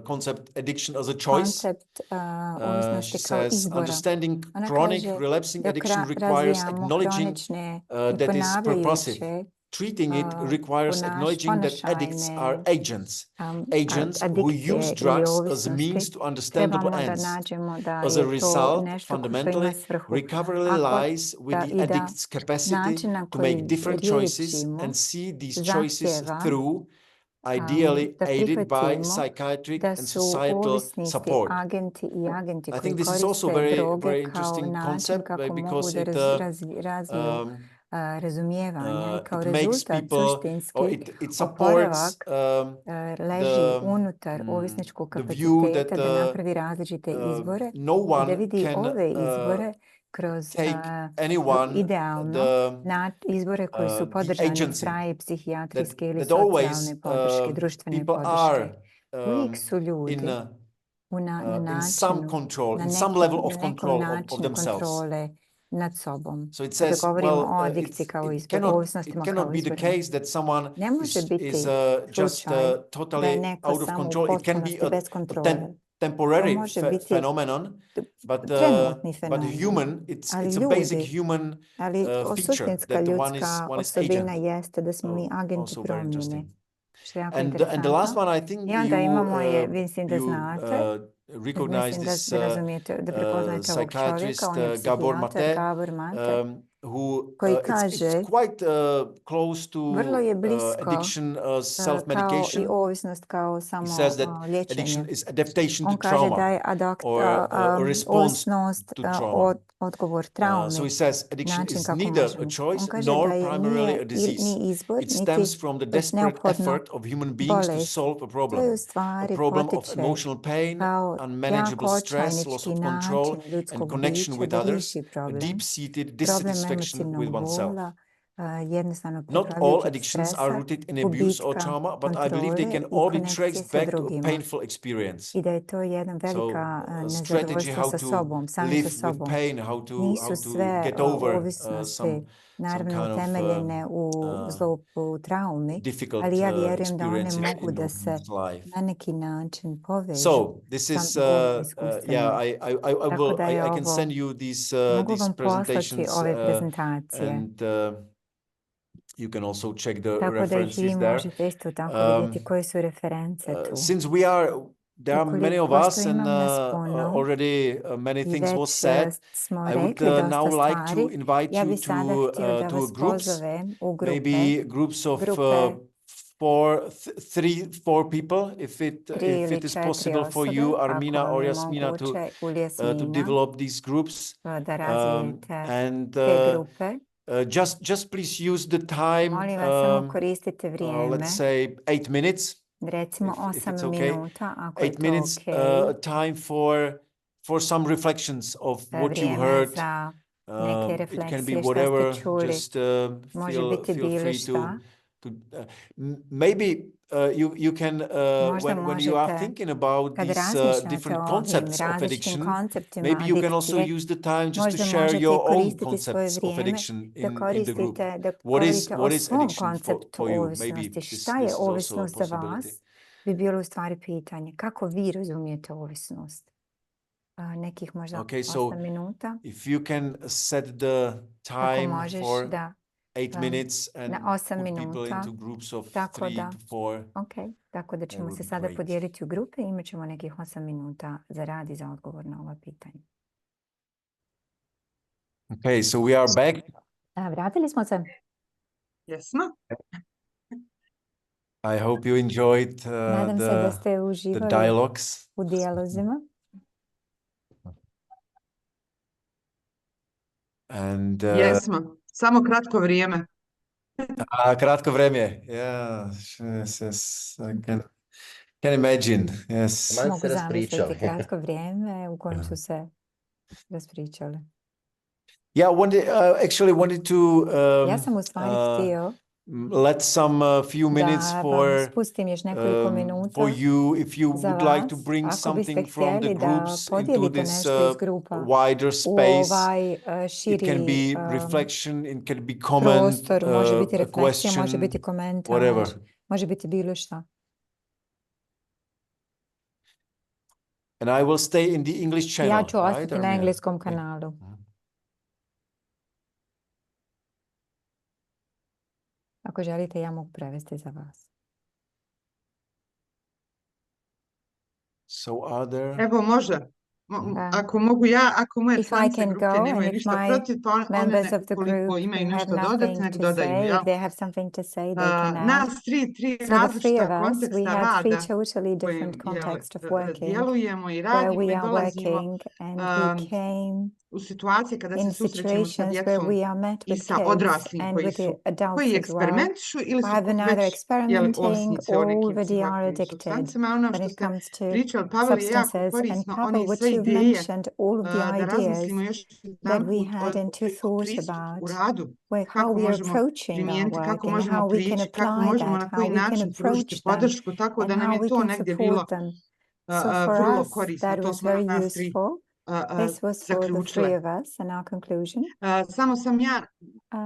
S2: concept addiction as a choice. She says understanding chronic relapsing addiction requires acknowledging that is purposive. Treating it requires acknowledging that addicts are agents who use drugs as a means to understandable ends. As a result, fundamentally, recovery lies with the addict's capacity to make different choices and see these choices through, ideally aided by psychiatric and societal support. I think this is also very interesting concept because it
S1: razumijevanja i kao
S2: rezultat
S1: suštinski oporavak leži unutar ovisničkog kapaciteta da napravi različite izbore i da vidi ove izbore kroz idealno izbore koji su podržani od strane psihijatrijske ili socijalne podrške, društvene podrške. Uvijek su ljudi na načinu, na nekom načinu kontrole nad sobom.
S2: So it
S1: Kada
S2: says,
S1: govorimo
S2: well,
S1: o adikciji kao izbor, ovisnostima
S2: it cannot
S1: kao
S2: be the
S1: izborima.
S2: case that someone
S1: Ne može biti
S2: is just
S1: slučaj da je
S2: totally
S1: neko
S2: out of
S1: samo u
S2: control. It can be
S1: potpunosti bez
S2: a
S1: kontrole. To
S2: temporary
S1: može biti
S2: phenomenon,
S1: trenutni
S2: but
S1: fenomen,
S2: human,
S1: ali
S2: it's a basic
S1: ljudi,
S2: human
S1: ali
S2: feature
S1: suštinska
S2: that
S1: ljudska
S2: one is
S1: osobina
S2: agent.
S1: jeste da smo mi agenti
S2: Also very
S1: promjene.
S2: interesting.
S1: Što je jako
S2: And the last
S1: interesantno.
S2: one, I think
S1: I onda imamo je, mislim da znate,
S2: recognize
S1: mislim
S2: this
S1: da razumijete, da prepoznajete ovog čovjeka,
S2: psychiatrist
S1: on je
S2: Gabor
S1: psihijatar
S2: Mate,
S1: Gabor Mate,
S2: who
S1: koji
S2: it's
S1: kaže,
S2: quite close to
S1: vrlo je blisko
S2: addiction
S1: kao i
S2: self-medication.
S1: ovisnost kao
S2: He
S1: samo
S2: says that
S1: liječenje.
S2: addiction is adaptation to
S1: On kaže da
S2: trauma
S1: je
S2: or a response
S1: ovisnost
S2: to trauma.
S1: odgovor
S2: So
S1: traumi,
S2: he says addiction
S1: način
S2: is
S1: kako
S2: neither a
S1: možemo. On
S2: choice
S1: kaže da
S2: nor
S1: je
S2: primarily a disease.
S1: ni izbor,
S2: It stems
S1: niti
S2: from the
S1: već
S2: desperate
S1: neophodno
S2: effort of human beings to
S1: bolest.
S2: solve a
S1: To je
S2: problem.
S1: u
S2: A
S1: stvari
S2: problem of
S1: potiče
S2: emotional pain,
S1: kao
S2: unmanageable
S1: jako
S2: stress, loss
S1: očajnički
S2: of control,
S1: način
S2: and
S1: ljudskog
S2: connection
S1: bića
S2: with
S1: da
S2: others,
S1: riješi
S2: a
S1: problem.
S2: deep-seated
S1: Problem
S2: dissatisfaction with
S1: emocionalnog
S2: oneself.
S1: vola, jednostavno
S2: Not all
S1: preplavljujućeg
S2: addictions are
S1: stresa,
S2: rooted in abuse or
S1: gubitka
S2: trauma, but I believe they
S1: kontrole
S2: can
S1: i
S2: all be
S1: konekcije
S2: traced
S1: sa
S2: back to a
S1: drugima.
S2: painful experience.
S1: I da je to jedna
S2: So,
S1: velika
S2: a strategy
S1: nezadovoljstvo
S2: how
S1: sa
S2: to
S1: sobom, sami
S2: live
S1: sa
S2: with
S1: sobom.
S2: pain,
S1: Nisu
S2: how to
S1: sve
S2: get over
S1: ovisnosti naravno
S2: kind of
S1: utemeljene u traumi,
S2: difficult
S1: ali ja vjerujem da one
S2: experiences
S1: mogu
S2: in
S1: da se
S2: one's life.
S1: na neki način povežu
S2: So this is
S1: sa ovim iskustvima. Tako da je
S2: I can
S1: ovo,
S2: send you these
S1: mogu vam poslati
S2: presentations
S1: ove prezentacije.
S2: and you can also check the
S1: Tako da ih
S2: references
S1: vi
S2: there.
S1: možete isto tako vidjeti koje su reference tu.
S2: Since there are many of
S1: Ukoliko
S2: us
S1: što
S2: and
S1: imam nas puno
S2: already many
S1: i
S2: things was
S1: već
S2: said,
S1: smo
S2: I would
S1: rekli
S2: now
S1: dosta
S2: like to
S1: stvari,
S2: invite
S1: ja
S2: you
S1: bih sada htio da
S2: to
S1: vas
S2: groups,
S1: pozovem u grupe.
S2: maybe groups of four people, if it is possible for you, Armina or Jasmina, to develop these groups.
S1: Da razvijete
S2: And
S1: te grupe.
S2: just please use the time,
S1: Molim vas, samo koristite vrijeme.
S2: let's say 8 minutes.
S1: Recimo
S2: If it's
S1: 8
S2: okay.
S1: minuta, ako je
S2: 8
S1: to
S2: minutes
S1: okay.
S2: time for some reflections of what you
S1: Vrijeme
S2: heard.
S1: za neke
S2: It can be
S1: refleksije, šta
S2: whatever.
S1: ste čuli.
S2: Just
S1: Može biti
S2: feel
S1: bilo
S2: free
S1: šta.
S2: to maybe you can
S1: Možda
S2: when you are
S1: možete,
S2: thinking about
S1: kad
S2: these
S1: razmišljate
S2: different
S1: o
S2: concepts
S1: ovim
S2: of
S1: različitim
S2: addiction,
S1: konceptima
S2: maybe you can also
S1: adikcije,
S2: use the time just to
S1: možda
S2: share
S1: možete
S2: your own
S1: koristiti svoje
S2: concepts of
S1: vrijeme
S2: addiction
S1: da
S2: in the group.
S1: koristite, da
S2: What
S1: govorite o
S2: is
S1: svom
S2: addiction
S1: konceptu
S2: for you? Maybe
S1: ovisnosti.
S2: this
S1: Šta je
S2: is also a
S1: ovisnost za
S2: possibility.
S1: vas? Bi bilo u stvari pitanje. Kako vi razumijete ovisnost? Nekih možda 8 minuta.
S2: If you can set the
S1: Ako
S2: time
S1: možeš
S2: for
S1: da
S2: 8 minutes and
S1: na 8
S2: put people
S1: minuta,
S2: into groups of
S1: tako
S2: 3
S1: da,
S2: to 4.
S1: ok, tako da ćemo
S2: would
S1: se
S2: be
S1: sada
S2: great.
S1: podijeliti u grupe i imat ćemo nekih 8 minuta za rad i za odgovor na ova pitanja.
S2: Okay, so we are back.
S1: Vratili smo se.
S3: Jesmo.
S2: I hope you enjoyed
S1: Nadam se da ste
S2: the
S1: uživali
S2: dialogues.
S1: u dijalozima.
S2: And
S3: Jesmo. Samo kratko vrijeme.
S2: kratko vrijeme. Yes, I can imagine. Yes.
S1: Mogu zamisliti kratko vrijeme u kojem su se raspričali.
S2: Yeah, actually wanted to
S1: Ja sam u stvari htio
S2: let some few minutes
S1: da
S2: for
S1: vam spustim još nekoliko minuta
S2: for you if you
S1: za
S2: would
S1: vas,
S2: like to bring
S1: ako biste
S2: something from the
S1: htjeli da
S2: groups into
S1: podijelite
S2: this
S1: nešto iz grupa
S2: wider
S1: u
S2: space.
S1: ovaj
S2: It can
S1: širi
S2: be reflection, it can be comment,
S1: prostor, može biti
S2: a
S1: refleksija, može
S2: question,
S1: biti komentar,
S2: whatever.
S1: može biti bilo šta.
S2: And I will stay in the English channel.
S1: Ja ću ostati
S2: right,
S1: na
S2: Armina?
S1: engleskom kanalu. Ako želite, ja mogu prevesti za vas.
S2: So are there...
S3: Evo može. Ako mogu ja, ako moje članice grupe nemaju ništa protiv, pa one koliko imaju nešto dodati, nek dodaju. Ja? Nas tri različita konteksta rada kojim djelujemo i radimo i dolazimo u situacije kada se susrećemo sa djecom i sa odraslim koji eksperimentišu ili su već ovisnici o nekim psihoaktivnim supstancama. Ono što ste pričali, Pavel, je jako korisno, one sve ideje da razmislimo još jedan put o pristupu u radu, kako možemo primijeniti, kako možemo prići, kako možemo na koji način pružiti podršku, tako da nam je to negdje bilo vrlo korisno. To smo nas tri
S1: This was for the three of us and our conclusion.
S3: Samo sam ja
S1: The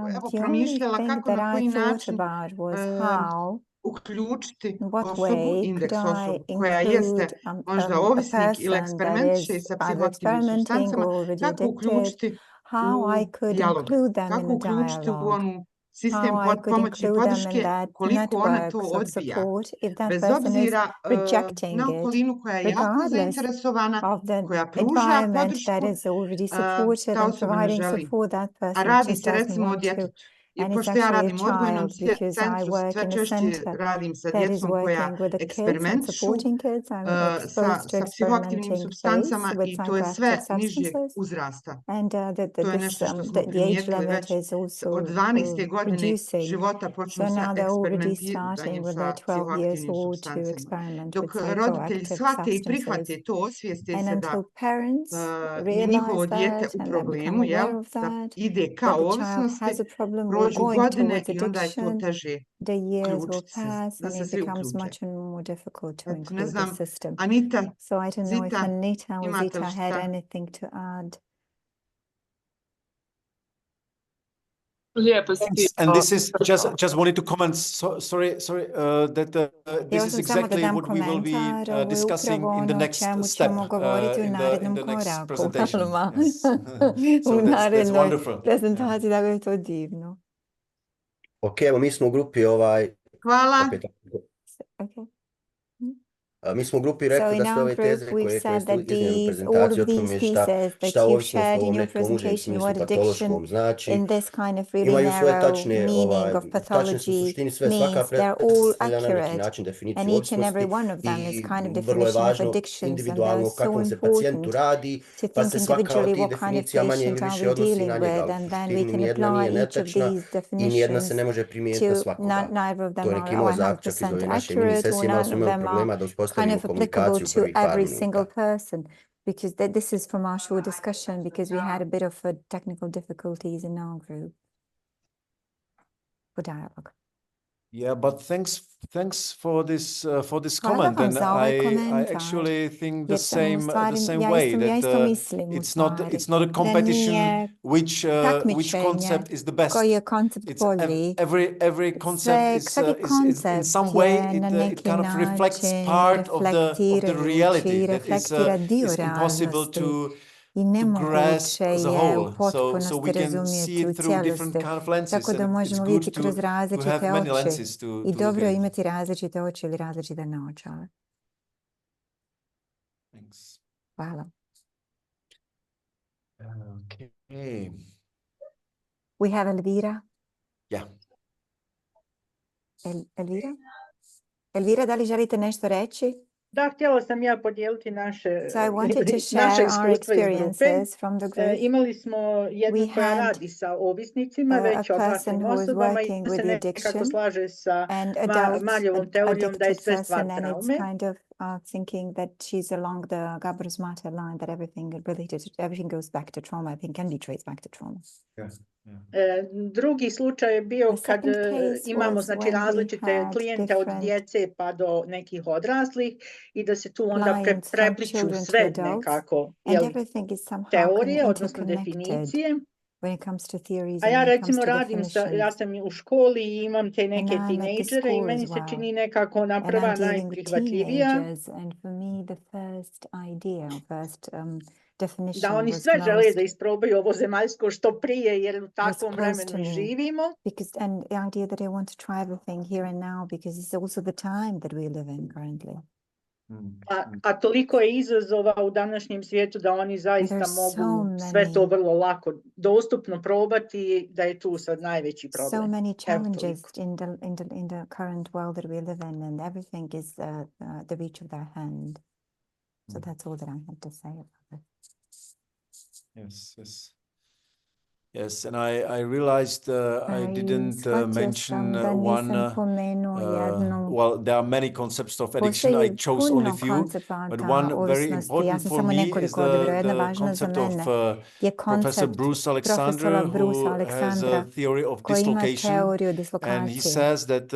S1: only thing that I thought about was how,
S3: uključiti
S1: in what
S3: osobu,
S1: way could
S3: indeks
S1: I
S3: osobu koja jeste
S1: include
S3: možda
S1: a
S3: ovisnik ili
S1: person that
S3: eksperimentiše
S1: is
S3: sa
S1: either
S3: psihoaktivnim
S1: experimenting
S3: supstancama,
S1: or already
S3: kako
S1: addicted,
S3: uključiti
S1: how I
S3: u
S1: could
S3: dijalog,
S1: include them in
S3: kako
S1: a
S3: uključiti u
S1: dialogue,
S3: onu sistem
S1: how I could
S3: pomoći i
S1: include them in
S3: podrške
S1: that
S3: ukoliko ona to
S1: networks of
S3: odbija.
S1: support if that
S3: Bez
S1: person is
S3: obzira
S1: rejecting
S3: na
S1: it,
S3: okolinu koja je jako
S1: regardless
S3: zainteresovana,
S1: of the
S3: koja pruža
S1: environment that
S3: podršku,
S1: is already supported
S3: ta
S1: and
S3: osoba ne
S1: providing
S3: želi.
S1: support, that
S3: A
S1: person
S3: radi
S1: just
S3: se
S1: doesn't
S3: recimo o
S1: want to.
S3: djetetu.
S1: And
S3: I
S1: it's
S3: pošto ja
S1: actually a
S3: radim u odgojnom
S1: child because I
S3: centru,
S1: work
S3: sve
S1: in a
S3: češće
S1: center
S3: radim sa
S1: that is
S3: djecom koja
S1: working with the kids and
S3: eksperimentišu
S1: supporting kids. I'm exposed to
S3: sa psihoaktivnim
S1: experimenting
S3: supstancama
S1: phase with
S3: i to je
S1: psychoactive
S3: sve nižeg
S1: substances.
S3: uzrasta.
S1: And
S3: To je nešto što smo
S1: the age
S3: primijetili
S1: limit
S3: već
S1: is also
S3: od 12. godine
S1: reducing.
S3: života
S1: So
S3: počnu sa
S1: now they're already
S3: eksperimentiranjem
S1: starting with
S3: sa
S1: their 12 years
S3: psihoaktivnim
S1: old to
S3: supstancama.
S1: experiment
S3: Dok
S1: with
S3: roditelji
S1: psychoactive
S3: shvate i
S1: substances.
S3: prihvate to, osvijeste
S1: And
S3: se da
S1: until parents
S3: je njihovo
S1: realize
S3: dijete
S1: that
S3: u
S1: and they
S3: problemu,
S1: become aware
S3: jel?
S1: of
S3: Da
S1: that,
S3: ide
S1: that
S3: ka
S1: the child
S3: ovisnosti,
S1: has a problem or
S3: prođu
S1: going
S3: godine
S1: towards
S3: i onda je to
S1: addiction,
S3: teže
S1: the years will
S3: uključiti se,
S1: pass
S3: da
S1: and
S3: se
S1: it
S3: svi
S1: becomes
S3: uključe.
S1: much more difficult to
S3: Eto, ne
S1: include the
S3: znam,
S1: system.
S3: Anita,
S1: So I don't know if
S3: Zita,
S1: Anita or
S3: imate li
S1: Zita had
S3: šta?
S1: anything to add.
S2: And this is just wanted to comment. Sorry, that this is exactly what we will be discussing in the next step in the next presentation. Yes. So that's wonderful.
S1: Prezentaciji, tako je to divno.
S4: Ok, evo mi smo u grupi
S3: Hvala.
S4: opet,
S1: Okay.
S4: mi smo u grupi rekli da sve ove teze koje ste iznijeli u prezentaciji o tome šta ovisnost u ovom nekom užem smislu patološkom znači, imaju svoje tačne, u suštini sve svaka predstavlja na neki način definiciju ovisnosti i vrlo je važno individualno o kakvom se pacijentu radi, pa se svaka od tih definicija manje ili više odnosi na njega, ali u suštini nijedna nije netačna i nijedna se ne može primijeniti na svakoga. To je neki moj zaključak iz ove naše mini sesije, imali smo imali problema da uspostavimo komunikaciju prvih par minuta.
S1: Because this is from our short discussion, because we had a bit of technical difficulties in our group for dialogue.
S2: Yeah, but thanks for this comment, and I actually think the same way that it's not a competition which concept is the best. It's every concept is in some way it kind of reflects part of the reality that is impossible to grasp as a whole. So we can see it through different kind of lenses, and it's good to have many lenses to
S1: I dobro
S2: look at.
S1: imati različite oči ili različite naočale.
S2: Thanks.
S1: Hvala.
S2: Okay.
S1: We have Elvira.
S2: Yeah.
S1: Elvira? Elvira, da li želite nešto reći?
S5: Da, htjela sam ja podijeliti naše
S1: iskustva iz grupe.
S5: Imali smo jednu koja radi sa ovisnicima, već odraslim osobama i se nekako slaže sa Marljevom teorijom da je sve stvar traume.
S1: Thinking that she's along the Gabor's Matter line, that everything goes back to trauma, I think can be traced back to trauma.
S2: Yes.
S5: Drugi slučaj je bio kad imamo različite klijente od djece pa do nekih odraslih i da se tu onda prepliču sve nekako teorije, odnosno definicije. A ja recimo radim ja sam u školi i imam te neke tinejdžere i meni se čini nekako ona prva najprihvatljivija. Da oni sve žele da isprobaju ovo zemaljsko što prije, jer u takvom vremenu živimo.
S1: And the idea that I want to try everything here and now, because it's also the time that we live in currently.
S5: A toliko je izazova u današnjem svijetu da oni zaista mogu sve to vrlo lako dostupno probati, da je tu sad najveći problem.
S1: So many challenges in the current world that we live in, and everything is the reach of their hand. So that's all that I have to say about it.
S2: Yes, and I realized I didn't mention one. Well, there are many concepts of addiction. I chose only few, but one very important for me is the concept of Professor Bruce Alexander, who has a theory of dislocation, and he says that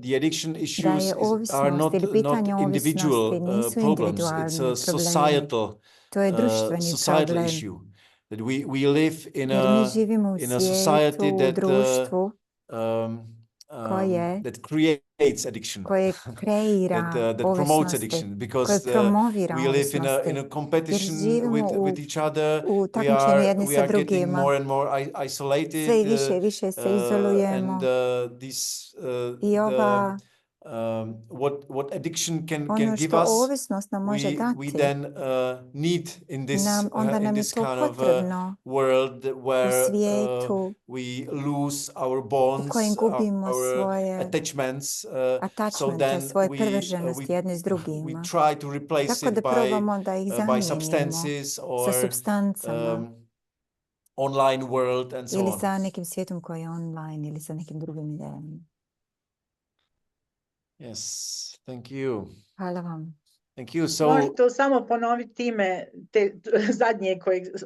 S2: the addiction
S1: da
S2: issues
S1: je
S2: are
S1: ovisnost ili
S2: not
S1: pitanje
S2: individual
S1: ovisnosti nisu
S2: problems. It's
S1: individualni
S2: a
S1: problemi. To je društveni
S2: societal
S1: problem.
S2: issue. That we live
S1: Jer mi živimo u
S2: in a society
S1: svijetu, u društvu
S2: that creates addiction.
S1: koje kreira
S2: that promotes
S1: ovisnosti,
S2: addiction, because
S1: koje promovira
S2: we live in
S1: ovisnosti.
S2: a
S1: Jer
S2: competition
S1: živimo
S2: with each other.
S1: u takmičenju jedni
S2: We
S1: sa
S2: are getting
S1: drugima.
S2: more and more isolated.
S1: Sve više i više se izolujemo.
S2: And
S1: I ova
S2: what addiction can
S1: ono
S2: give
S1: što
S2: us,
S1: ovisnost nam može
S2: we
S1: dati,
S2: then need in this
S1: onda nam je to
S2: kind of
S1: potrebno
S2: world
S1: u
S2: where
S1: svijetu
S2: we lose our
S1: u
S2: bonds,
S1: kojem gubimo
S2: our
S1: svoje
S2: attachments, so
S1: attachmente,
S2: then
S1: svoje privrženosti jedni s
S2: we
S1: drugima.
S2: try to replace
S1: Tako
S2: it
S1: da probamo da ih
S2: by
S1: zamijenimo
S2: substances
S1: sa
S2: or
S1: supstancama
S2: online world and so
S1: ili
S2: on.
S1: sa nekim svijetom koji je online ili sa nekim drugim idejama.
S2: Yes, thank you.
S1: Hvala vam.
S2: Thank you. So,
S5: možete samo ponoviti ime te zadnje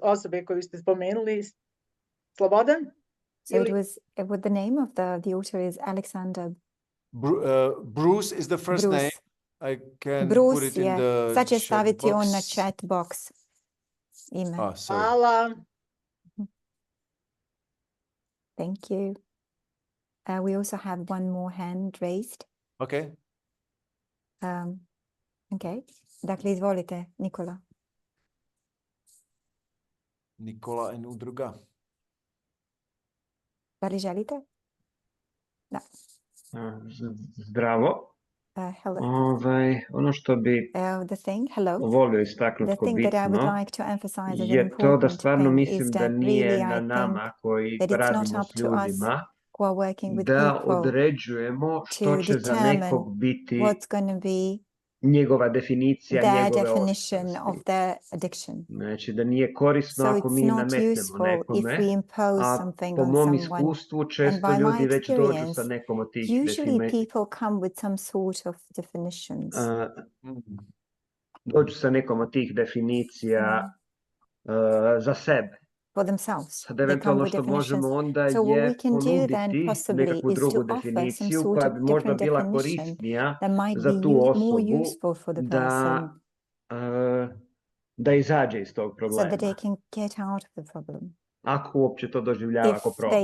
S5: osobe koju ste spomenuli? Slobodan?
S1: So it was the name of the author is Alexander.
S2: Bruce is the first name. I can
S1: Bruce,
S2: put it in the
S1: sad će
S2: chat
S1: staviti
S2: box.
S1: on na chat box ime.
S5: Hvala.
S1: Thank you. We also have one more hand raised.
S2: Okay.
S1: Okay. Dakle, izvolite, Nikola.
S2: Nikola and udruga.
S1: Da li želite? Da.
S6: Zdravo.
S1: Hello.
S6: Ono što bi volio istaknuti kao bitno je to da stvarno mislim da nije na nama koji radimo s ljudima da određujemo što će za nekog biti njegova definicija njegove ovisnosti. Znači da nije korisno ako mi nametnemo nekome, a po mom iskustvu često ljudi već dođu sa nekom od tih definicija za sebe. Sad eventualno što možemo onda je ponuditi nekakvu drugu definiciju koja bi možda bila korisnija za tu osobu da izađe iz tog problema. Ako uopće to doživljava kao problem.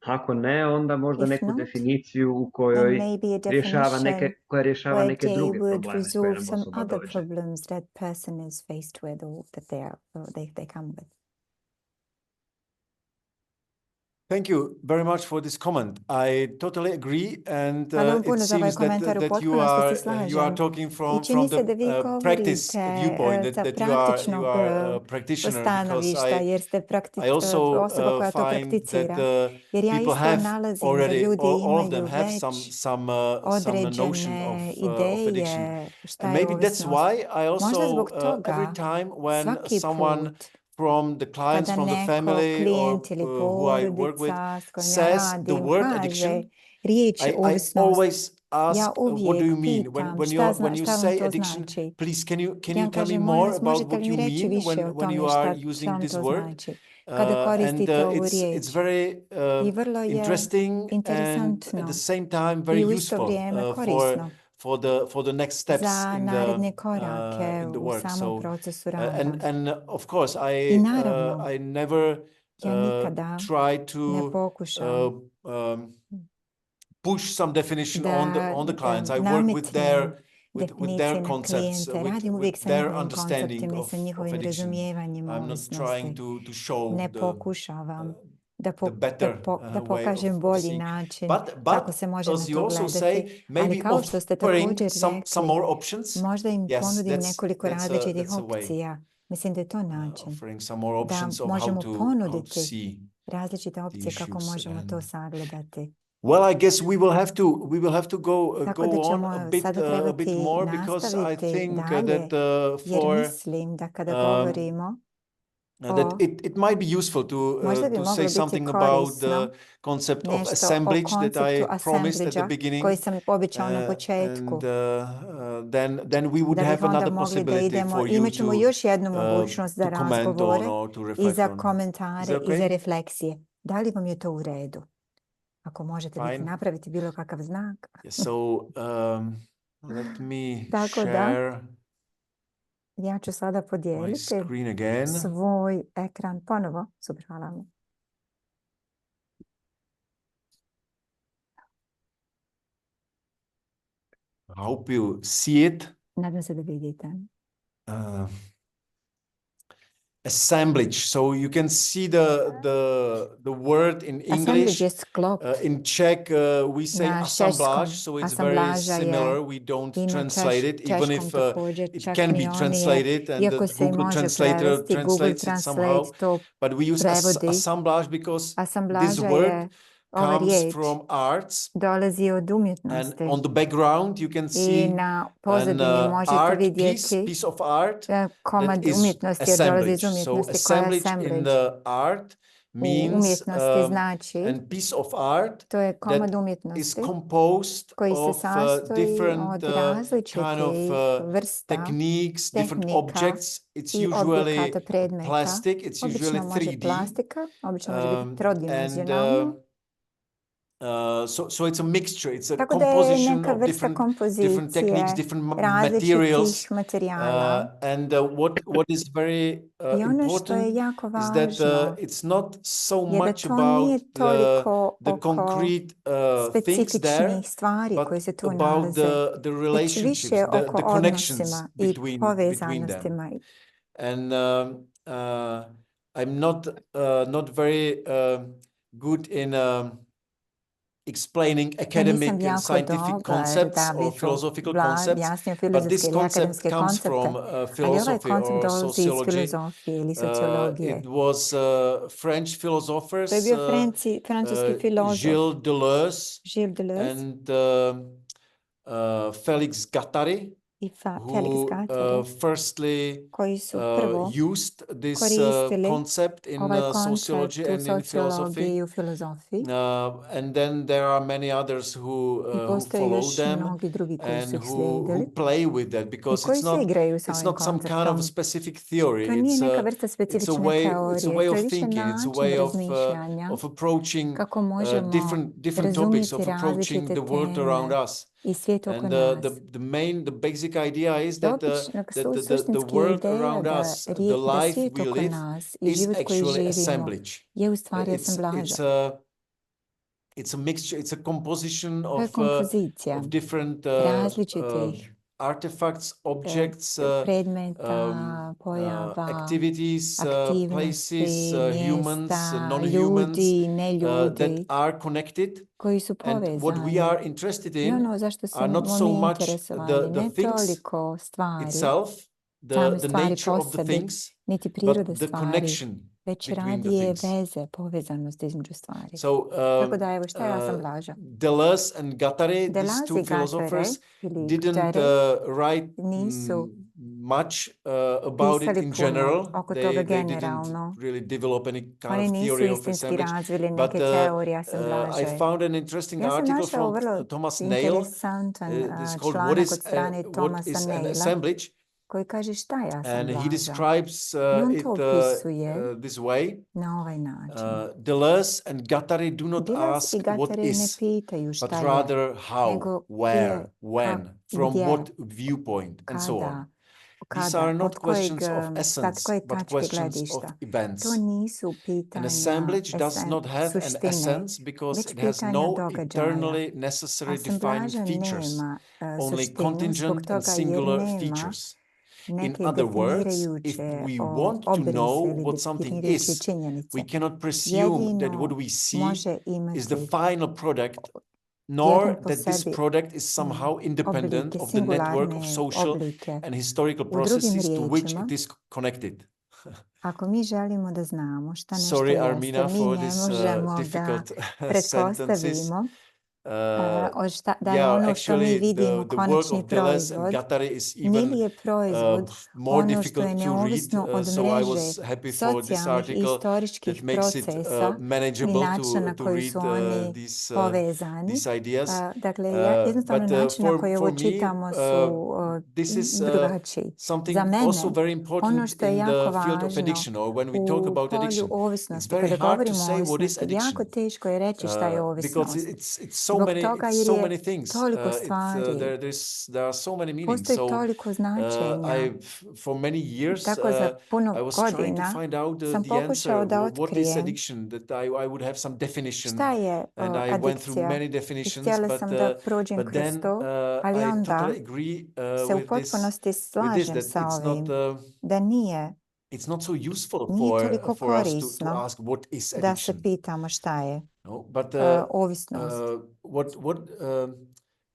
S6: Ako ne, onda možda neku definiciju u kojoj rješava neke druge probleme s koje nam osoba dođe.
S2: Thank you very much for this comment. I totally agree, and it seems that you are talking from the practice viewpoint, that you are a practitioner, because I also find that people have already, all of them have some notion of addiction. And maybe that's why I also, every time when someone from the clients, from the family, or who I work with, says the word addiction, I always ask, what do you mean? When you say addiction, please, can you tell me more about what you mean when you are using this word? And it's very interesting and at the same time very useful for the next steps in the work. So, and of course, I never try to push some definition on the clients. I work with their concepts, with their understanding of addiction. I'm not trying to show the better way of seeing. But as you also say, maybe offering some more options. Yes, that's a way. Offering some more options of how to see the issues. Well, I guess we will have to go on a bit more, because I think that that it might be useful to say something about the concept of assemblage that I promised at the beginning, and then we would have another possibility for you to comment on or to reflect on. Is that okay?
S1: Da li vam je to u redu? Ako možete napraviti bilo kakav znak.
S2: So, let me
S1: Tako
S2: share
S1: da, ja ću sada
S2: my
S1: podijeliti
S2: screen again.
S1: svoj ekran ponovo. Super, hvala vam.
S2: I hope you see it.
S1: Nadam se da vidite.
S2: Assemblage. So you can see the word in English.
S1: Je sklop.
S2: In Czech, we say assemblage, so it's very similar. We don't translate it, even if it can be translated and the Google Translator translates it somehow. But we use assemblage because this word comes from arts.
S1: Dolazi od
S2: And
S1: umjetnosti.
S2: on the background you can
S1: I
S2: see
S1: na
S2: an
S1: pozadini možete
S2: art
S1: vidjeti
S2: piece of art
S1: komad
S2: that is
S1: umjetnosti, jer dolazi iz
S2: assemblage. So
S1: umjetnosti koja je
S2: assemblage in
S1: assemblage.
S2: the art
S1: U
S2: means
S1: umjetnosti znači,
S2: a piece of art
S1: to je komad
S2: that is
S1: umjetnosti
S2: composed
S1: koji se
S2: of
S1: sastoji
S2: different
S1: od
S2: kind
S1: različitih
S2: of
S1: vrsta
S2: techniques, different
S1: tehnika
S2: objects. It's
S1: i
S2: usually
S1: objekata, predmeta.
S2: plastic, it's
S1: Obično
S2: usually
S1: može
S2: 3D.
S1: plastika, obično može biti
S2: And
S1: trodimenzionalno.
S2: so it's a mixture, it's a
S1: Tako da je
S2: composition
S1: neka
S2: of
S1: vrsta
S2: different techniques,
S1: kompozicije
S2: different materials.
S1: različitih materijala.
S2: And what is very
S1: I ono što je
S2: important
S1: jako
S2: is that
S1: važno
S2: it's not so
S1: je da
S2: much
S1: to
S2: about
S1: nije toliko
S2: the
S1: oko
S2: concrete things there,
S1: specifičnih stvari
S2: but
S1: koje se tu
S2: about
S1: nalaze,
S2: the
S1: već
S2: relationships,
S1: više oko
S2: the connections
S1: odnosima i
S2: between them.
S1: povezanostima.
S2: And I'm not very good in explaining academic and scientific concepts or philosophical concepts, but this concept comes from philosophy or sociology. It was French philosophers, Gilles Deleuze and Félix Guattari, who firstly used this concept in sociology and in philosophy. And then there are many others who follow them and who play with that, because it's not some kind of specific theory. It's a way of thinking. It's a way of approaching different topics, of approaching the world around us. And the basic idea is that the world around us, the life we live, is actually assemblage. It's a mixture, it's a composition of different artifacts, objects, activities, places, humans, non-humans that are connected. And what we are interested in are not so much the things itself, the nature of the things, but the connection between the things. So, Deleuze and Guattari, these two philosophers, didn't write much about it in general. They didn't really develop any kind of theory of assemblage. But I found an interesting article from Thomas Nail. It's called What is an Assemblage? And he describes it this way. Deleuze and Guattari do not ask what is, but rather how, where, when, from what viewpoint, and so on. These are not questions of essence, but questions of events. An assemblage does not have an essence because it has no internally necessary defined features, only contingent and singular features. In other words, if we want to know what something is, we cannot presume that what we see is the final product, nor that this product is somehow independent of the network of social and historical processes to which it is connected.
S1: Ako mi želimo da znamo šta nešto
S2: Sorry,
S1: jeste,
S2: Armina,
S1: mi ne možemo da pretpostavimo da je ono što mi vidimo
S2: the work
S1: konačni
S2: of Deleuze and
S1: proizvod,
S2: Guattari is
S1: nije
S2: even
S1: li je proizvod
S2: more
S1: ono što je
S2: difficult to read.
S1: neovisno od
S2: So I
S1: mreže
S2: was happy for this
S1: socijalnih i
S2: article
S1: historičkih
S2: that makes it
S1: procesa i
S2: manageable
S1: načina na
S2: to
S1: koji
S2: read
S1: su oni povezani.
S2: these ideas.
S1: Dakle, jednostavno način na koji ovo
S2: me,
S1: čitamo su
S2: this is
S1: drugačiji.
S2: something
S1: Za mene,
S2: also very
S1: ono
S2: important
S1: što je
S2: in
S1: jako
S2: the field of
S1: važno
S2: addiction or when we talk
S1: u
S2: about
S1: polju
S2: addiction. It's
S1: ovisnosti,
S2: very
S1: kada
S2: hard to
S1: govorimo o
S2: say what is
S1: ovisnosti,
S2: addiction.
S1: jako teško je reći šta je
S2: Because
S1: ovisnost.
S2: it's so
S1: Zbog
S2: many,
S1: toga
S2: it's
S1: jer
S2: so
S1: je
S2: many things.
S1: toliko stvari,
S2: There are so many meanings.
S1: postoji
S2: So
S1: toliko značenja.
S2: for many years
S1: Tako za puno
S2: I was trying to
S1: godina
S2: find out
S1: sam
S2: the answer.
S1: pokušao da
S2: What is
S1: otkrijem
S2: addiction? That I would have some definition.
S1: šta je
S2: And I went through
S1: adikcija.
S2: many
S1: I
S2: definitions,
S1: htjela sam da prođem
S2: but
S1: kroz
S2: then
S1: to, ali
S2: I
S1: onda
S2: totally agree
S1: se u
S2: with
S1: potpunosti
S2: this
S1: slažem
S2: that
S1: sa
S2: it's not
S1: ovim, da nije
S2: it's not so useful
S1: toliko
S2: for us to
S1: korisno
S2: ask what is
S1: da se
S2: addiction.
S1: pitamo šta je
S2: No, but
S1: ovisnost.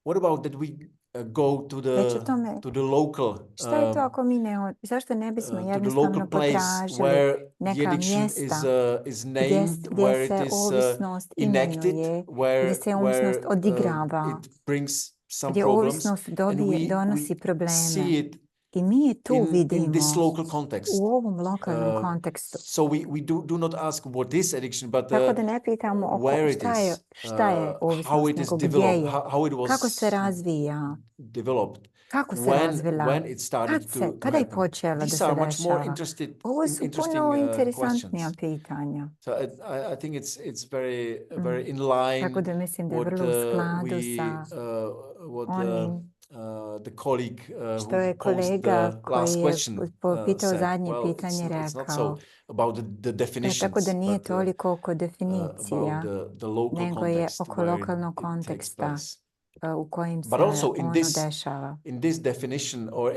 S2: what about that we go to
S1: Već o tome,
S2: the local
S1: šta je to ako mi ne, zašto ne bismo
S2: to the
S1: jednostavno
S2: local place
S1: potražili
S2: where the
S1: neka
S2: addiction
S1: mjesta
S2: is named,
S1: gdje
S2: where
S1: se
S2: it is
S1: ovisnost
S2: enacted,
S1: imenuje, gdje se ovisnost odigrava,
S2: it brings some
S1: gdje
S2: problems,
S1: ovisnost
S2: and
S1: donosi
S2: we
S1: probleme.
S2: see it
S1: I mi je tu
S2: in
S1: vidimo
S2: this local context.
S1: u ovom lokalnom kontekstu.
S2: So we do not ask what is addiction, but
S1: Tako da ne pitamo
S2: where it
S1: šta je
S2: is,
S1: ovisnost,
S2: how it is
S1: nego gdje
S2: developed,
S1: je,
S2: how it was
S1: kako se razvija,
S2: developed,
S1: kako se razvila,
S2: when it started to
S1: kada je
S2: happen.
S1: počela da
S2: These
S1: se
S2: are much more
S1: dešava. Ovo su
S2: interesting
S1: puno interesantnija
S2: questions.
S1: pitanja.
S2: So I think it's very in line
S1: Tako da mislim da je vrlo u skladu sa onim
S2: the colleague
S1: što je
S2: who posed
S1: kolega
S2: the
S1: koji
S2: last
S1: je
S2: question
S1: pitao
S2: said.
S1: zadnje
S2: Well,
S1: pitanje
S2: it's not
S1: rekao.
S2: so about the definitions,
S1: Tako da nije
S2: but
S1: toliko oko
S2: about
S1: definicija,
S2: the local
S1: nego je
S2: context
S1: oko
S2: where
S1: lokalnog
S2: it takes
S1: konteksta
S2: place.
S1: u kojim se
S2: But also
S1: ono dešava.
S2: in this definition or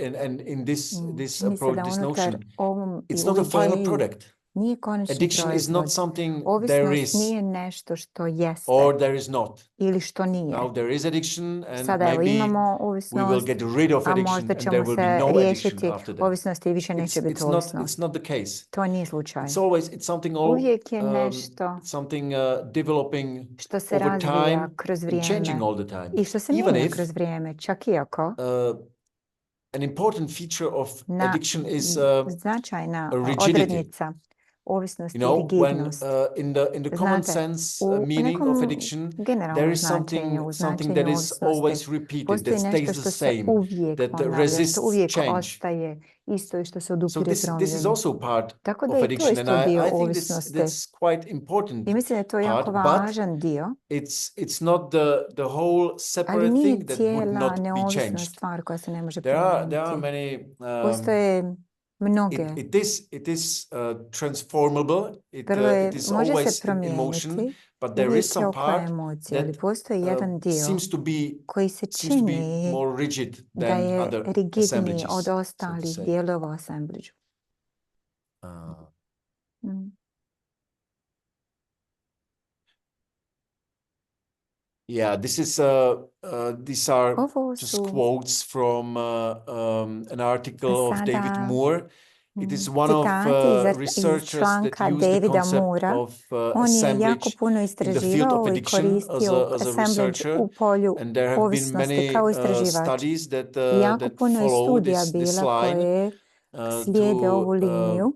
S2: in this
S1: Čini se
S2: approach,
S1: da
S2: this
S1: unutar
S2: notion,
S1: ovom i
S2: it's
S1: u
S2: not a final
S1: ideji
S2: product.
S1: nije konačni
S2: Addiction is not
S1: proizvod.
S2: something there
S1: Ovisnost
S2: is
S1: nije nešto što jeste
S2: or there is not.
S1: ili što nije.
S2: Now there is addiction, and
S1: Sada evo
S2: maybe
S1: imamo
S2: we will
S1: ovisnost,
S2: get rid of
S1: a
S2: addiction
S1: možda
S2: and
S1: ćemo
S2: there will be
S1: se
S2: no addiction
S1: riješiti
S2: after that.
S1: ovisnosti i više neće biti ovisnost.
S2: It's not the case.
S1: To nije slučaj.
S2: It's something
S1: Uvijek je nešto
S2: something developing
S1: što se
S2: over
S1: razvija
S2: time
S1: kroz
S2: and
S1: vrijeme
S2: changing all the time.
S1: i što se
S2: Even
S1: mijenja
S2: if
S1: kroz vrijeme, čak iako
S2: an important feature of addiction is
S1: značajna
S2: a rigidity.
S1: odrednica ovisnosti i rigidnost.
S2: In the common sense meaning of addiction, there is something that is always repeated, that stays the same, that resists change.
S1: Ostaje isto i što se
S2: So
S1: odupire
S2: this is also part
S1: Tako da
S2: of
S1: je to
S2: addiction,
S1: isto
S2: and
S1: dio
S2: I think
S1: ovisnosti.
S2: that's quite important.
S1: I mislim da je to jako
S2: part,
S1: važan dio,
S2: it's not the whole
S1: ali
S2: separate
S1: nije
S2: thing that would
S1: cijela
S2: not be
S1: neovisna
S2: changed.
S1: stvar koja se ne može
S2: There are
S1: promijeniti.
S2: many
S1: Postoje mnoge.
S2: It is transformable.
S1: Prvo je,
S2: it is
S1: može se
S2: always in motion,
S1: promijeniti,
S2: but there is some
S1: oko
S2: part
S1: emocije, ali
S2: that
S1: postoji jedan dio
S2: seems to
S1: koji se
S2: be
S1: čini
S2: more rigid
S1: da
S2: than
S1: je
S2: other
S1: rigidniji
S2: assemblages,
S1: od
S2: so to
S1: ostalih
S2: say.
S1: dijelova u assemblageu.
S2: Yeah, these are just quotes from an article of David Moore. It is one of researchers that use the concept of assemblage in the field of addiction as a researcher, and there have been many studies that follow this line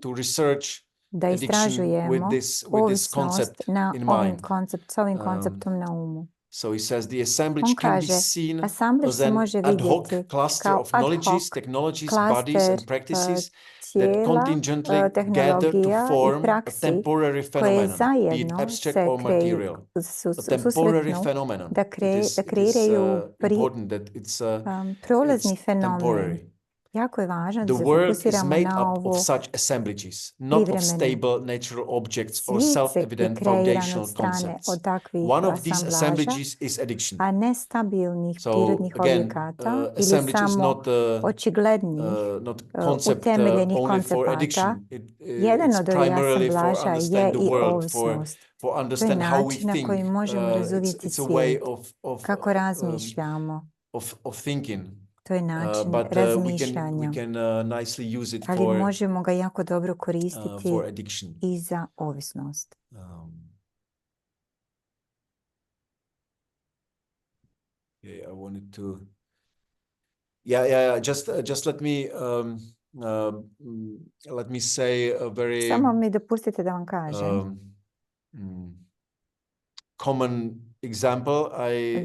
S2: to research addiction with this concept in mind.
S1: S ovim konceptom na umu.
S2: So he says the assemblage can be seen as an ad hoc cluster of knowledges, technologies, bodies, and practices that contingently gather to form a temporary phenomenon, be it abstract or material. A temporary phenomenon. It is important that it's temporary.
S1: Jako je važno
S2: The
S1: da se
S2: work is
S1: fokusiramo
S2: made
S1: na
S2: up
S1: ovo.
S2: of such assemblages, not of stable natural objects or
S1: Svijet je
S2: self-evident
S1: kreiran
S2: foundational
S1: od strane
S2: concepts.
S1: od takvih
S2: One of these
S1: asamblaža,
S2: assemblages is addiction.
S1: a ne stabilnih
S2: So
S1: prirodnih
S2: again,
S1: objekata ili
S2: assemblage is
S1: samo
S2: not
S1: očiglednih
S2: not concept
S1: utemeljenih
S2: only for
S1: koncepata.
S2: addiction.
S1: Jedan
S2: It's
S1: od ovih
S2: primarily for
S1: asamblaža je
S2: understand the
S1: i
S2: world,
S1: ovisnost.
S2: for
S1: To je
S2: understand how we
S1: način na
S2: think.
S1: koji možemo razumjeti
S2: It's a way
S1: svijet,
S2: of
S1: kako razmišljamo.
S2: of thinking.
S1: To je način
S2: But
S1: razmišljanja.
S2: we can nicely use it
S1: Ali možemo ga jako dobro koristiti
S2: for addiction.
S1: I za ovisnost.
S2: Okay, I wanted to. Yeah. Just let me say a very
S1: Samo mi dopustite da vam kažem.
S2: Common example I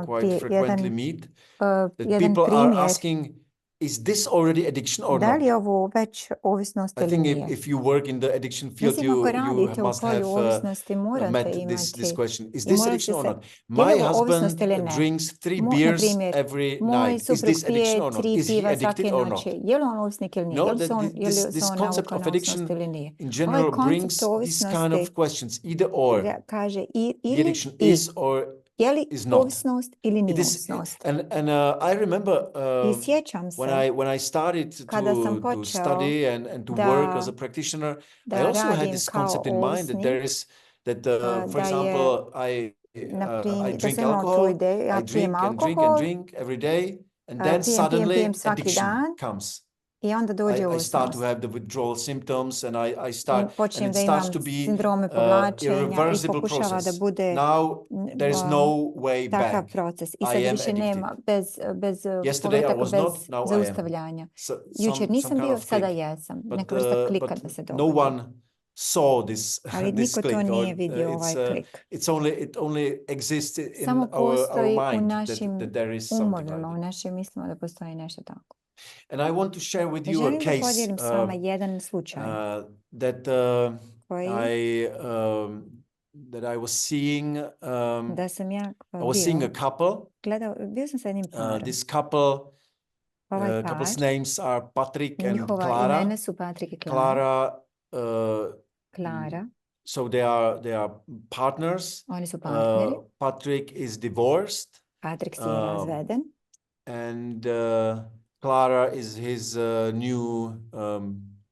S2: quite frequently meet that
S1: jedan
S2: people are
S1: primjer.
S2: asking, is this already addiction or
S1: Da
S2: not?
S1: li je ovo već ovisnost
S2: I
S1: ili
S2: think
S1: nije?
S2: if you work in the addiction field,
S1: Mislim, ako
S2: you
S1: radite u
S2: must have
S1: polju ovisnosti, morate
S2: met this
S1: imati
S2: question. Is
S1: i
S2: this
S1: morate
S2: addiction or
S1: se,
S2: not?
S1: je li
S2: My
S1: ovo ovisnost
S2: husband
S1: ili ne?
S2: drinks 3
S1: Na
S2: beers
S1: primjer,
S2: every
S1: moj
S2: night. Is
S1: suprug
S2: this
S1: pije
S2: addiction or not?
S1: 3
S2: Is he
S1: piva
S2: addicted
S1: svake
S2: or
S1: noći.
S2: not?
S1: Je li on ovisnik ili nije?
S2: No,
S1: Je li se
S2: this
S1: on
S2: concept
S1: navukao
S2: of
S1: na ovisnost
S2: addiction
S1: ili nije?
S2: in
S1: Ovaj
S2: general
S1: koncept
S2: brings these kind of
S1: ovisnosti
S2: questions, either or.
S1: kaže
S2: The
S1: ili
S2: addiction
S1: i.
S2: is or
S1: Je li
S2: is not.
S1: ovisnost ili
S2: It
S1: nije
S2: is,
S1: ovisnost?
S2: and I remember
S1: I sjećam se
S2: when I started
S1: kada sam
S2: to
S1: počeo
S2: study and to work as a practitioner, I
S1: da
S2: also had
S1: radim
S2: this
S1: kao
S2: concept in mind that there
S1: ovisnik,
S2: is that for
S1: da je,
S2: example I
S1: da
S2: drink
S1: sam imao tu
S2: alcohol,
S1: ideju, ja
S2: I
S1: pijem
S2: drink and drink and
S1: alkohol,
S2: drink every day, and then
S1: pijem
S2: suddenly
S1: svaki
S2: addiction
S1: dan
S2: comes.
S1: i onda dođe
S2: I start to
S1: ovisnost.
S2: have the withdrawal symptoms, and I
S1: I
S2: start, and
S1: počnem
S2: it
S1: da
S2: starts
S1: imam
S2: to be
S1: sindrome povlačenja i
S2: irreversible
S1: pokušava da
S2: process.
S1: bude
S2: Now there is no way
S1: takav
S2: back.
S1: proces. I
S2: I
S1: sad
S2: am
S1: više
S2: addicted.
S1: nema, bez
S2: Yesterday I
S1: povrataka,
S2: was
S1: bez
S2: not, now I am.
S1: zaustavljanja. Jučer
S2: Some
S1: nisam
S2: kind
S1: bio,
S2: of
S1: sada
S2: click.
S1: jesam.
S2: But
S1: Neka vrsta klika da se
S2: no
S1: dogodi.
S2: one saw this
S1: Ali
S2: this
S1: niko to
S2: click, or
S1: nije vidio, ovaj klik.
S2: it only exists in
S1: Samo
S2: our
S1: postoji u
S2: mind
S1: našim
S2: that there is something like
S1: umovima, u
S2: that.
S1: našim mislima da postoji nešto tako.
S2: And I want to share with you a
S1: Želim da
S2: case
S1: podijelim s vama jedan slučaj
S2: that
S1: koji
S2: that I was seeing.
S1: da sam ja
S2: I was seeing a couple.
S1: bio sam sa jednim parom.
S2: This couple,
S1: Ovaj
S2: couple's
S1: par,
S2: names are Patrick and
S1: njihova
S2: Clara.
S1: imena su Patrik i Klara. Klara,
S2: So they are partners.
S1: oni su partneri.
S2: Patrick is divorced.
S1: Patrik si je razveden.
S2: And Clara is his new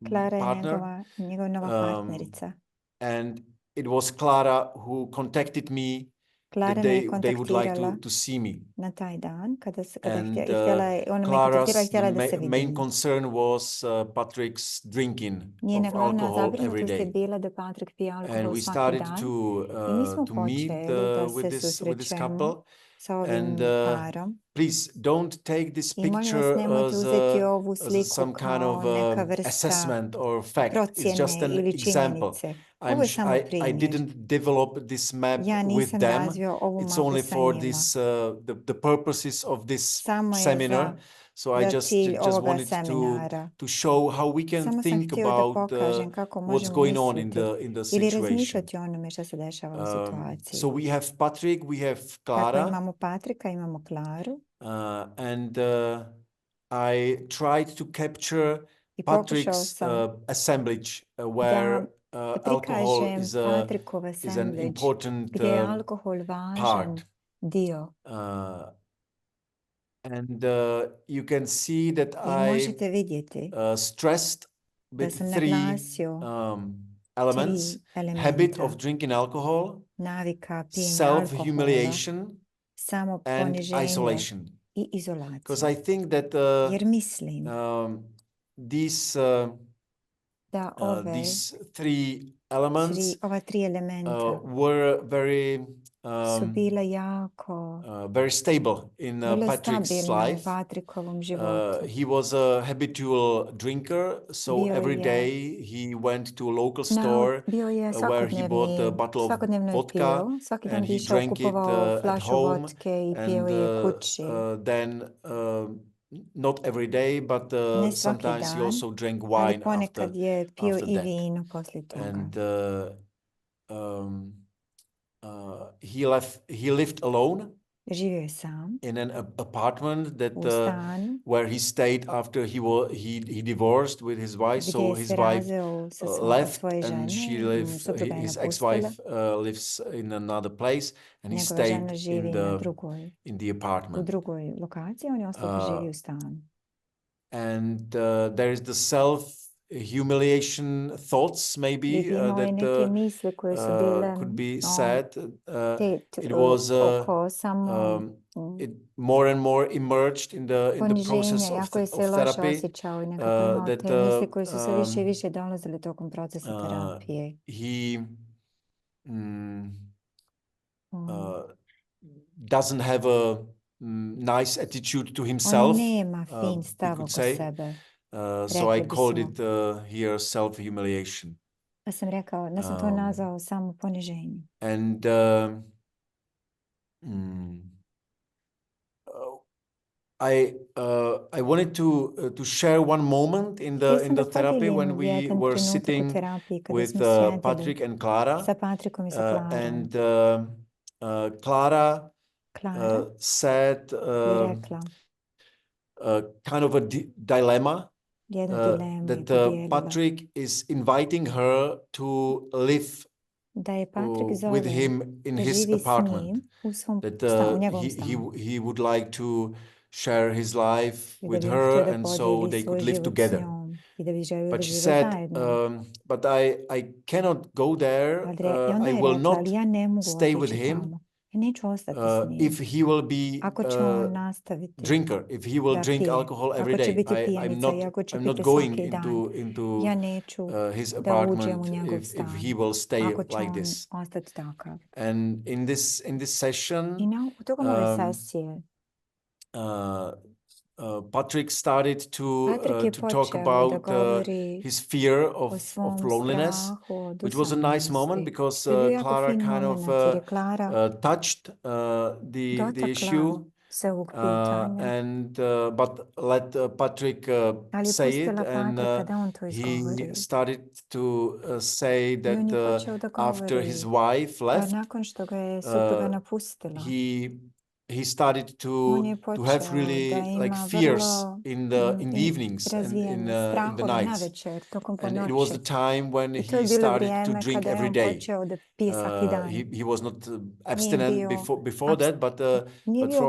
S1: Klara je
S2: partner.
S1: njegova nova partnerica.
S2: And it was Clara who contacted me that
S1: Klara me je
S2: they would like
S1: kontaktirala
S2: to see me.
S1: na taj dan kada
S2: And
S1: ona me kontaktirala i
S2: Clara's
S1: htjela da se
S2: main
S1: vidimo.
S2: concern was Patrick's drinking
S1: Njena
S2: of
S1: glavna
S2: alcohol every
S1: zabrinutost je
S2: day.
S1: bila da Patrik pije
S2: And
S1: alkohol
S2: we
S1: svaki
S2: started
S1: dan.
S2: to
S1: I mi smo
S2: meet
S1: počeli da se
S2: with this
S1: susrećemo
S2: couple.
S1: sa ovim parom.
S2: Please don't take this
S1: I molim vas,
S2: picture
S1: nemojte uzeti ovu
S2: as
S1: sliku
S2: some kind
S1: kao
S2: of
S1: neka vrsta
S2: assessment or fact. It's just
S1: procjene
S2: an
S1: ili
S2: example.
S1: činjenice. Ovo je samo
S2: I
S1: primjer.
S2: didn't develop this map
S1: Ja
S2: with
S1: nisam
S2: them.
S1: razvio ovu
S2: It's
S1: mapu
S2: only
S1: sa
S2: for
S1: njima.
S2: this the purposes of this
S1: Samo je
S2: seminar. So I
S1: za cilj
S2: just
S1: ovoga
S2: wanted
S1: seminara.
S2: to show how we can
S1: Samo sam
S2: think
S1: htio da
S2: about
S1: pokažem kako
S2: what's
S1: možemo
S2: going on in
S1: misliti
S2: the
S1: ili
S2: situation.
S1: razmišljati o onome što se dešava u situaciji.
S2: So we have Patrick, we have
S1: Tako
S2: Clara.
S1: imamo Patrika, imamo Klaru.
S2: And I tried to capture
S1: I pokušao
S2: Patrick's
S1: sam
S2: assemblage where
S1: da
S2: alcohol
S1: prikažem Patrikov
S2: is an
S1: assemblage
S2: important
S1: gdje je alkohol važan
S2: part.
S1: dio.
S2: And you can see that
S1: I možete vidjeti
S2: stressed
S1: da
S2: with
S1: sam
S2: three
S1: naglasio
S2: elements: habit of drinking alcohol,
S1: navika pijenja alkohola,
S2: self-humiliation, and
S1: samoponiženje
S2: isolation.
S1: i izolacija.
S2: Because I think that
S1: Jer mislim da
S2: these three elements
S1: ova tri elementa
S2: were very
S1: su bila jako
S2: very stable in Patrick's life.
S1: u Patrikovom životu.
S2: He was a habitual drinker, so every day he went to a local store where he bought a bottle of vodka and he drank it at home. And then not every day, but sometimes he also drank wine after that. And he lived alone
S1: živio je sam
S2: in an apartment that
S1: u stanu
S2: where he stayed after he divorced with his wife. So his wife left and she lived. His ex-wife lives in another place, and he stayed in the apartment.
S1: U drugoj lokaciji, on je ostao živi u stanu.
S2: And there is the self-humiliation thoughts, maybe that could be said. It was more and more emerged in the process of therapy. He doesn't have nice attitude to
S1: On
S2: himself,
S1: nema fin
S2: we
S1: stav
S2: could
S1: oko
S2: say.
S1: sebe.
S2: So I
S1: Rekli
S2: called
S1: bismo.
S2: it here self-humiliation.
S1: Ja sam rekao, da sam to nazvao samo poniženje.
S2: And I wanted to share one moment in the therapy when we were sitting with Patrick and Clara.
S1: Sa Patrikom I sa Klarom.
S2: And Clara said
S1: je rekla
S2: kind of a dilemma
S1: jednu dilemu je
S2: that
S1: podijelila.
S2: Patrick is inviting her to live
S1: Da je Patrick
S2: with
S1: zove
S2: him in
S1: da
S2: his
S1: živi s
S2: apartment.
S1: njim u svom
S2: That
S1: u njegovom stanu.
S2: he would like to share his life
S1: I da
S2: with
S1: bi
S2: her,
S1: htio da
S2: and so
S1: podijeli
S2: they
S1: svoj
S2: could live
S1: život s
S2: together.
S1: njom i da bi želio
S2: But
S1: da
S2: she
S1: žive
S2: said,
S1: zajedno.
S2: but I cannot go there.
S1: I onda
S2: I
S1: je
S2: will
S1: rekla,
S2: not
S1: ali ja ne mogu
S2: stay with
S1: otići
S2: him
S1: tamo. Ja neću ostati s njim.
S2: if he will be
S1: Ako će on nastaviti
S2: drinker, if he will
S1: da
S2: drink
S1: pije,
S2: alcohol every
S1: ako će
S2: day.
S1: biti pijanica i ako će
S2: I'm not
S1: piti
S2: going
S1: svaki dan,
S2: into
S1: ja neću
S2: his
S1: da uđem
S2: apartment
S1: u njegov
S2: if
S1: stan.
S2: he will stay
S1: Ako će
S2: like
S1: on
S2: this.
S1: ostati takav.
S2: And in this session,
S1: I tokom ove sesije
S2: Patrick started to
S1: je
S2: talk
S1: počeo
S2: about
S1: da govori
S2: his fear
S1: o
S2: of
S1: svom
S2: loneliness,
S1: strahu od
S2: which was a nice moment
S1: usamljenosti.
S2: because
S1: To je bio jako
S2: Clara
S1: fin
S2: kind of
S1: moment jer je Klara
S2: touched the issue,
S1: dotakla se ovog pitanja,
S2: and but let Patrick
S1: ali je
S2: say it,
S1: pustila
S2: and
S1: Patrika da on to
S2: he
S1: izgovori.
S2: started to say
S1: I on je
S2: that
S1: počeo da
S2: after his
S1: govori
S2: wife
S1: da
S2: left,
S1: nakon što ga je supruga napustila,
S2: he started
S1: on je
S2: to have
S1: počeo
S2: really
S1: da
S2: like
S1: ima
S2: fears
S1: vrlo
S2: in the evenings and in
S1: razvijene
S2: the
S1: strahove
S2: nights.
S1: navečer, tokom
S2: And it was the
S1: ponoći.
S2: time when
S1: I to je
S2: he
S1: bilo
S2: started to
S1: vrijeme
S2: drink
S1: kada je
S2: every
S1: on
S2: day.
S1: počeo da pije svaki dan.
S2: He was not
S1: Nije
S2: abstinent
S1: bio
S2: before that, but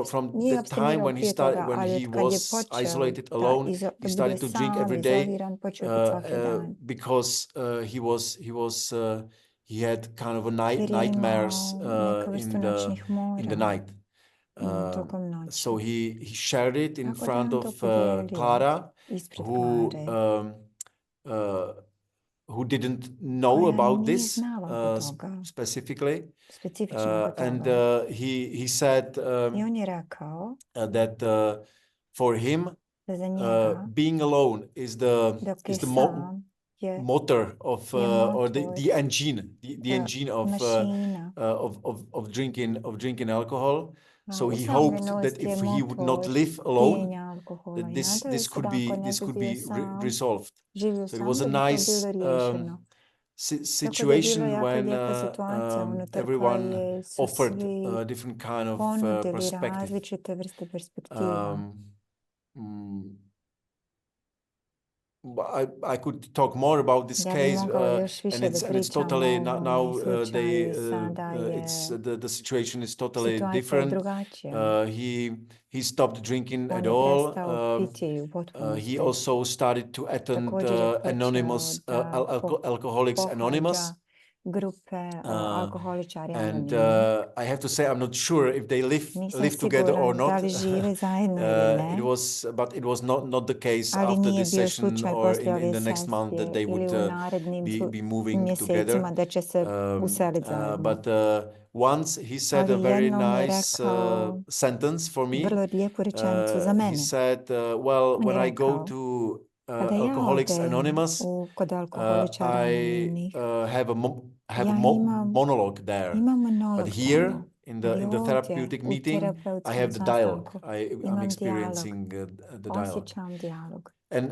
S2: from
S1: nije
S2: the time
S1: apstinirao prije toga, ali
S2: he
S1: od kad je
S2: was
S1: počeo
S2: isolated
S1: da
S2: alone, he
S1: bude
S2: started to drink
S1: sam,
S2: every day
S1: izoliran, počeo piti svaki dan.
S2: because he had kind of a
S1: Jer je
S2: nightmares
S1: imao neku vrstu noćnih
S2: in the
S1: mora
S2: night.
S1: tokom noći.
S2: So he shared it in
S1: Tako da je
S2: front
S1: on
S2: of
S1: to podijelio
S2: Clara,
S1: ispred
S2: who who didn't know
S1: koja
S2: about
S1: nije
S2: this
S1: znala oko toga,
S2: specifically.
S1: specifično oko
S2: And
S1: toga.
S2: he said
S1: I on je rekao
S2: that for him,
S1: da za njega,
S2: being alone is
S1: dok je
S2: the
S1: sam, je
S2: motor of or the engine
S1: mašina.
S2: of drinking alcohol. So he hoped that
S1: Usamljenost je
S2: if he would not
S1: motor
S2: live alone,
S1: pijenja alkohola.
S2: that
S1: I nadaju se da ako ne bi bio sam,
S2: resolved.
S1: živio
S2: So it
S1: sam,
S2: was
S1: da
S2: a
S1: bi to
S2: nice
S1: bilo riješeno. Tako da je bila
S2: situation
S1: jako
S2: when
S1: lijepa situacija unutar koje
S2: everyone
S1: su
S2: offered
S1: svi
S2: a different kind of
S1: ponudili
S2: perspective.
S1: različite vrste perspektiva.
S2: I could talk more about this
S1: Ja bi
S2: case,
S1: mogao još više da
S2: and it's
S1: pričam
S2: totally
S1: o
S2: now
S1: ovome slučaju.
S2: they
S1: Sada je
S2: the situation is totally
S1: situacija
S2: different.
S1: drugačija.
S2: He stopped drinking
S1: On
S2: at
S1: je
S2: all.
S1: prestao piti u potpunosti.
S2: He also started to attend
S1: Također je počeo
S2: Anonymous
S1: da
S2: Alcoholics Anonymous.
S1: pohađa grupe alkoholičari
S2: And
S1: anonimni.
S2: I have to say, I'm not sure if they
S1: Nisam
S2: live together or
S1: siguran
S2: not.
S1: da li žive zajedno ili ne,
S2: But it was not the case
S1: ali
S2: after
S1: nije
S2: this
S1: bio
S2: session
S1: slučaj
S2: or
S1: poslije
S2: in
S1: ove
S2: the next month that
S1: sesije
S2: they would
S1: ili u narednim
S2: be moving
S1: mjesecima
S2: together.
S1: da će se useliti zajedno.
S2: But once he said a
S1: Ali
S2: very
S1: jednom je
S2: nice
S1: rekao
S2: sentence for me.
S1: vrlo lijepu rečenicu za
S2: He
S1: mene.
S2: said, well,
S1: On je
S2: when I go
S1: rekao,
S2: to
S1: kada ja
S2: Alcoholics
S1: odem
S2: Anonymous,
S1: kod alkoholičara anonimnih,
S2: have a
S1: ja imam
S2: monologue there.
S1: monolog
S2: But here,
S1: tamo.
S2: in
S1: Ali
S2: the
S1: ovdje,
S2: therapeutic
S1: u
S2: meeting, I
S1: terapeutskom
S2: have the dialogue.
S1: sastanku,
S2: I'm
S1: imam
S2: experiencing
S1: dijalog,
S2: the dialogue.
S1: osjećam dijalog.
S2: And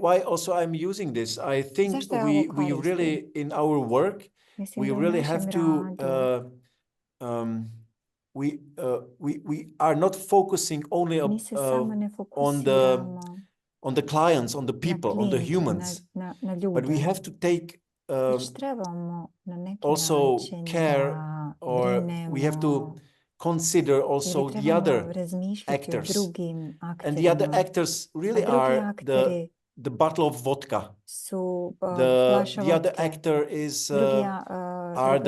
S2: why also I'm using this? I think
S1: Zašto ja ovo
S2: we
S1: koristim?
S2: really, in our work,
S1: Mislim
S2: we
S1: da u
S2: really
S1: našem
S2: have to we are not focusing only
S1: mi se samo ne
S2: on
S1: fokusiramo
S2: the clients, on the people, on the
S1: klijente,
S2: humans,
S1: na
S2: but we
S1: ljude.
S2: have to take
S1: Već trebamo na neki
S2: also
S1: način
S2: care,
S1: da
S2: or we have to
S1: brinemo
S2: consider also
S1: ili
S2: the
S1: trebamo
S2: other
S1: razmišljati o
S2: actors.
S1: drugim
S2: And the other
S1: akterima.
S2: actors really
S1: A drugi
S2: are
S1: akteri
S2: the bottle of vodka.
S1: su flaša
S2: The other
S1: vodke.
S2: actor is
S1: Drugi
S2: the
S1: akter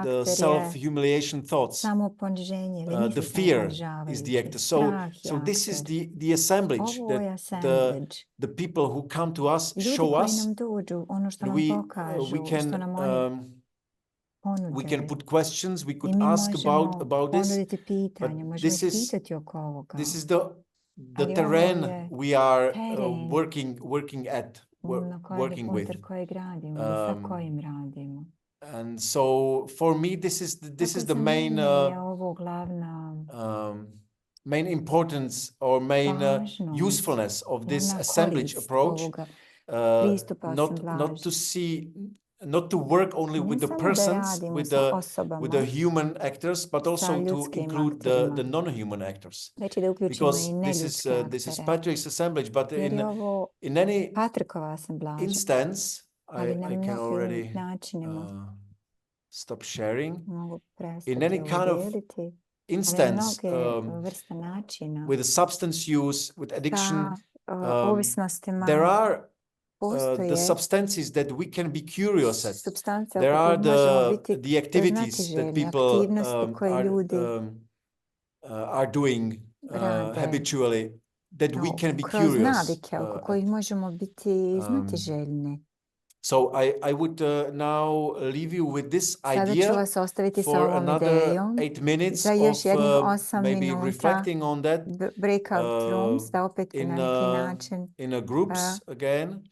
S1: je
S2: self-humiliation thoughts.
S1: samo poniženje ili misli
S2: The fear is the actor.
S1: Strah je
S2: So this is
S1: akter.
S2: the assemblage
S1: Ovo je
S2: that
S1: assemblage.
S2: the people who come to us
S1: Ljudi
S2: show
S1: koji
S2: us,
S1: nam dođu, ono što
S2: and
S1: nam
S2: we
S1: pokažu,
S2: can
S1: što nam oni
S2: we can put questions, we
S1: I
S2: could
S1: mi
S2: ask
S1: možemo
S2: about this,
S1: ponuditi
S2: but
S1: pitanja, možemo ih pitati oko ovoga.
S2: this is the
S1: Ali ovo
S2: terrain
S1: je
S2: we are
S1: teren
S2: working at,
S1: na kojem,
S2: working with.
S1: unutar kojeg radimo ili sa kojim radimo.
S2: And so for me this is
S1: Tako
S2: the
S1: za
S2: main
S1: mene je ovo glavna
S2: main importance or main
S1: važnost,
S2: usefulness of this
S1: glavna
S2: assemblage
S1: korist
S2: approach.
S1: ovoga pristupa
S2: Not
S1: asamblaži.
S2: to see, not to work only
S1: Ne
S2: with the
S1: samo da
S2: persons,
S1: radimo
S2: with
S1: sa
S2: the
S1: osobama,
S2: human actors, but
S1: sa
S2: also to
S1: ljudskim
S2: include
S1: akterima,
S2: the non-human actors.
S1: već i da uključimo
S2: Because
S1: i
S2: this is
S1: neljudske
S2: this is
S1: aktere.
S2: Patrick's assemblage, but
S1: Jer je ovo
S2: in any
S1: Patrikova asamblaža,
S2: instance,
S1: ali na
S2: I can
S1: mnogim
S2: already
S1: načinima
S2: stop sharing.
S1: mogu
S2: In
S1: prestati
S2: any
S1: ovo
S2: kind of
S1: dijeliti, ali na
S2: instance,
S1: mnoge vrste načina
S2: with substance use, with addiction,
S1: sa ovisnostima
S2: there are the
S1: postoje
S2: substances that we can be curious at.
S1: supstance
S2: There
S1: oko
S2: are
S1: kojih možemo biti
S2: the activities that
S1: znatiželjni,
S2: people
S1: aktivnosti koje ljudi
S2: are doing
S1: rade
S2: habitually, that we can be
S1: kroz
S2: curious
S1: navike oko kojih možemo biti znatiželjni.
S2: So I would now leave you with this
S1: Sada ću
S2: idea
S1: vas ostaviti sa
S2: for
S1: ovom
S2: another
S1: idejom
S2: 8 minutes
S1: za još
S2: of
S1: jednih 8
S2: maybe
S1: minuta
S2: reflecting on that
S1: breakout rooms, da opet
S2: in
S1: na neki način
S2: a groups again.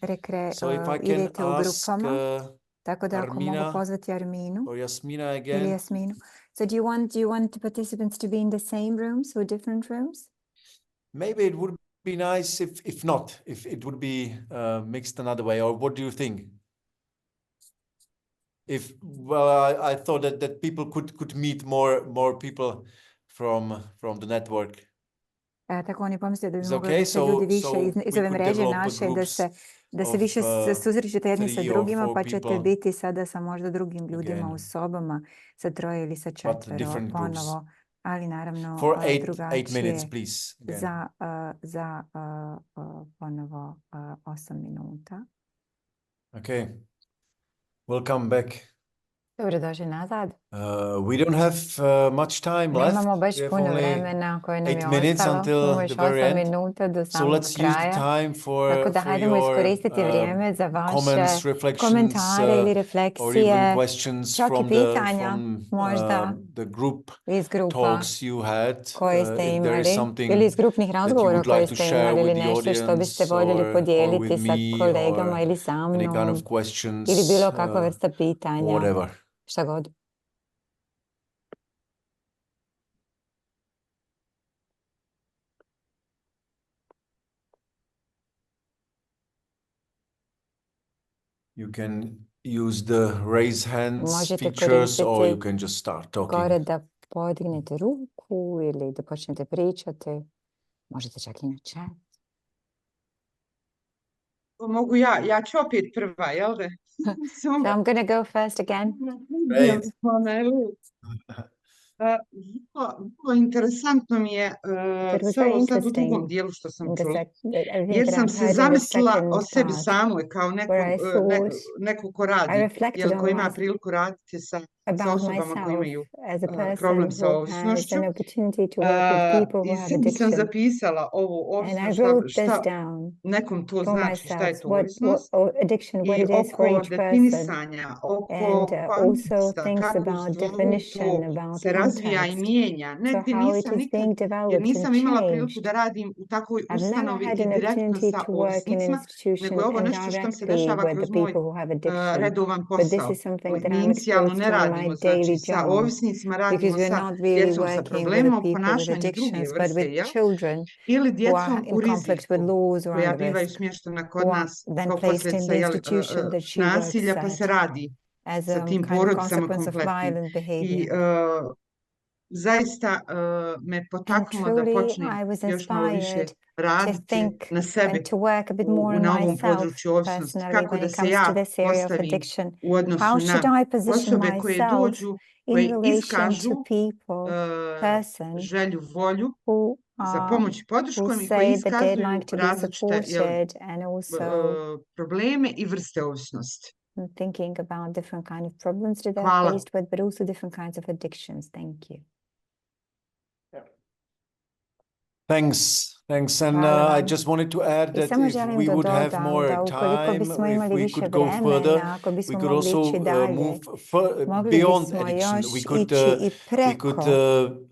S2: So if I can
S1: idete u
S2: ask
S1: grupama. Tako da ako mogu
S2: Armina
S1: pozvati Arminu
S2: or Yasmina
S1: ili
S2: again.
S1: Jasminu. So do you want the participants to be in the same rooms or different rooms?
S2: Maybe it would be nice if not, if it would be mixed another way, or what do you think? If I thought that people could meet more people from the network.
S1: Tako oni pomisle da bi
S2: Is
S1: mogli
S2: okay?
S1: da se ljudi više
S2: So
S1: iz
S2: we
S1: ove
S2: could
S1: mreže
S2: develop
S1: naše, da se
S2: of,
S1: više susrećete jedni sa
S2: 3 or
S1: drugima,
S2: 4
S1: pa ćete
S2: people
S1: biti sada sa možda drugim ljudima
S2: again.
S1: u sobama, sa 3 ili sa 4
S2: different groups.
S1: ponovo, ali naravno
S2: For 8
S1: drugačije
S2: minutes, please. Again.
S1: za ponovo 8 minuta.
S2: Okay. Welcome back.
S1: Dobrodošli nazad.
S2: We don't have much time left.
S1: Nemamo baš
S2: We have
S1: puno
S2: only
S1: vremena koje nam
S2: 8
S1: je
S2: minutes
S1: ostalo.
S2: until
S1: Imamo još
S2: the very
S1: 8
S2: end.
S1: minuta do
S2: So
S1: samog
S2: let's use the
S1: kraja.
S2: time
S1: Tako da
S2: for
S1: hajdemo
S2: your
S1: iskoristiti vrijeme za vaše
S2: comments, reflections,
S1: komentare ili
S2: or
S1: refleksije,
S2: even questions
S1: čak i
S2: from
S1: pitanja možda
S2: the group
S1: iz grupa
S2: talks you had.
S1: koje ste
S2: If there is
S1: imali
S2: something
S1: ili iz grupnih
S2: that you
S1: razgovora
S2: would
S1: koje
S2: like to
S1: ste
S2: share
S1: imali ili
S2: with the
S1: nešto što biste
S2: audience
S1: voljeli
S2: or
S1: podijeliti
S2: with
S1: sa
S2: me
S1: kolegama
S2: or
S1: ili sa
S2: any kind
S1: mnom
S2: of questions,
S1: ili bilo kakva vrsta pitanja,
S2: whatever.
S1: šta god.
S2: You can use the raise hands
S1: Možete
S2: features or you
S1: koristiti
S2: can just start talking.
S1: gore da podignete ruku ili da počnete pričati. Možete čak i na chat.
S3: Mogu ja ću opet prva, jel da?
S1: So I'm going to go first again.
S2: Great.
S3: Vrlo interesantno mi je sve ovo sad u drugom dijelu što sam čula. Jer sam se zamislila o sebi samoj kao neko ko radi, ili ko ima priliku raditi sa osobama koji imaju problem sa ovisnošću. I sebi sam zapisala ovo ovisnost, šta nekom to znači, šta je to ovisnost, i oko definisanja, oko konteksta, kako u stvari to se razvija i mijenja. Negdje nisam nikad, jer nisam imala priliku da radim u takvoj ustanovi i direktno sa ovisnicima, nego je ovo nešto što mi se dešava kroz moj redovan posao. Inicijalno ne radimo, znači, sa ovisnicima, radimo sa djecom sa problemom ponašanja druge vrste, ili djecom u riziku, koja bivaju smještena kod nas kao posljedica nasilja, pa se radi sa tim porodicama kompletnim. I zaista me potaknulo da počnem još malo više raditi na sebi na ovom području ovisnosti, kako da se ja postavim u odnosu na osobe koje dođu, koje iskažu želju, volju za pomoć i podrškom i koji iskazuju različite probleme i vrste ovisnosti.
S1: Thinking about different kind of problems that they're faced with, but also different kinds of addictions. Thank you.
S2: Thanks. Thanks. And I just wanted to add that if we would have more time, if we could go further, we could also move beyond addiction. We could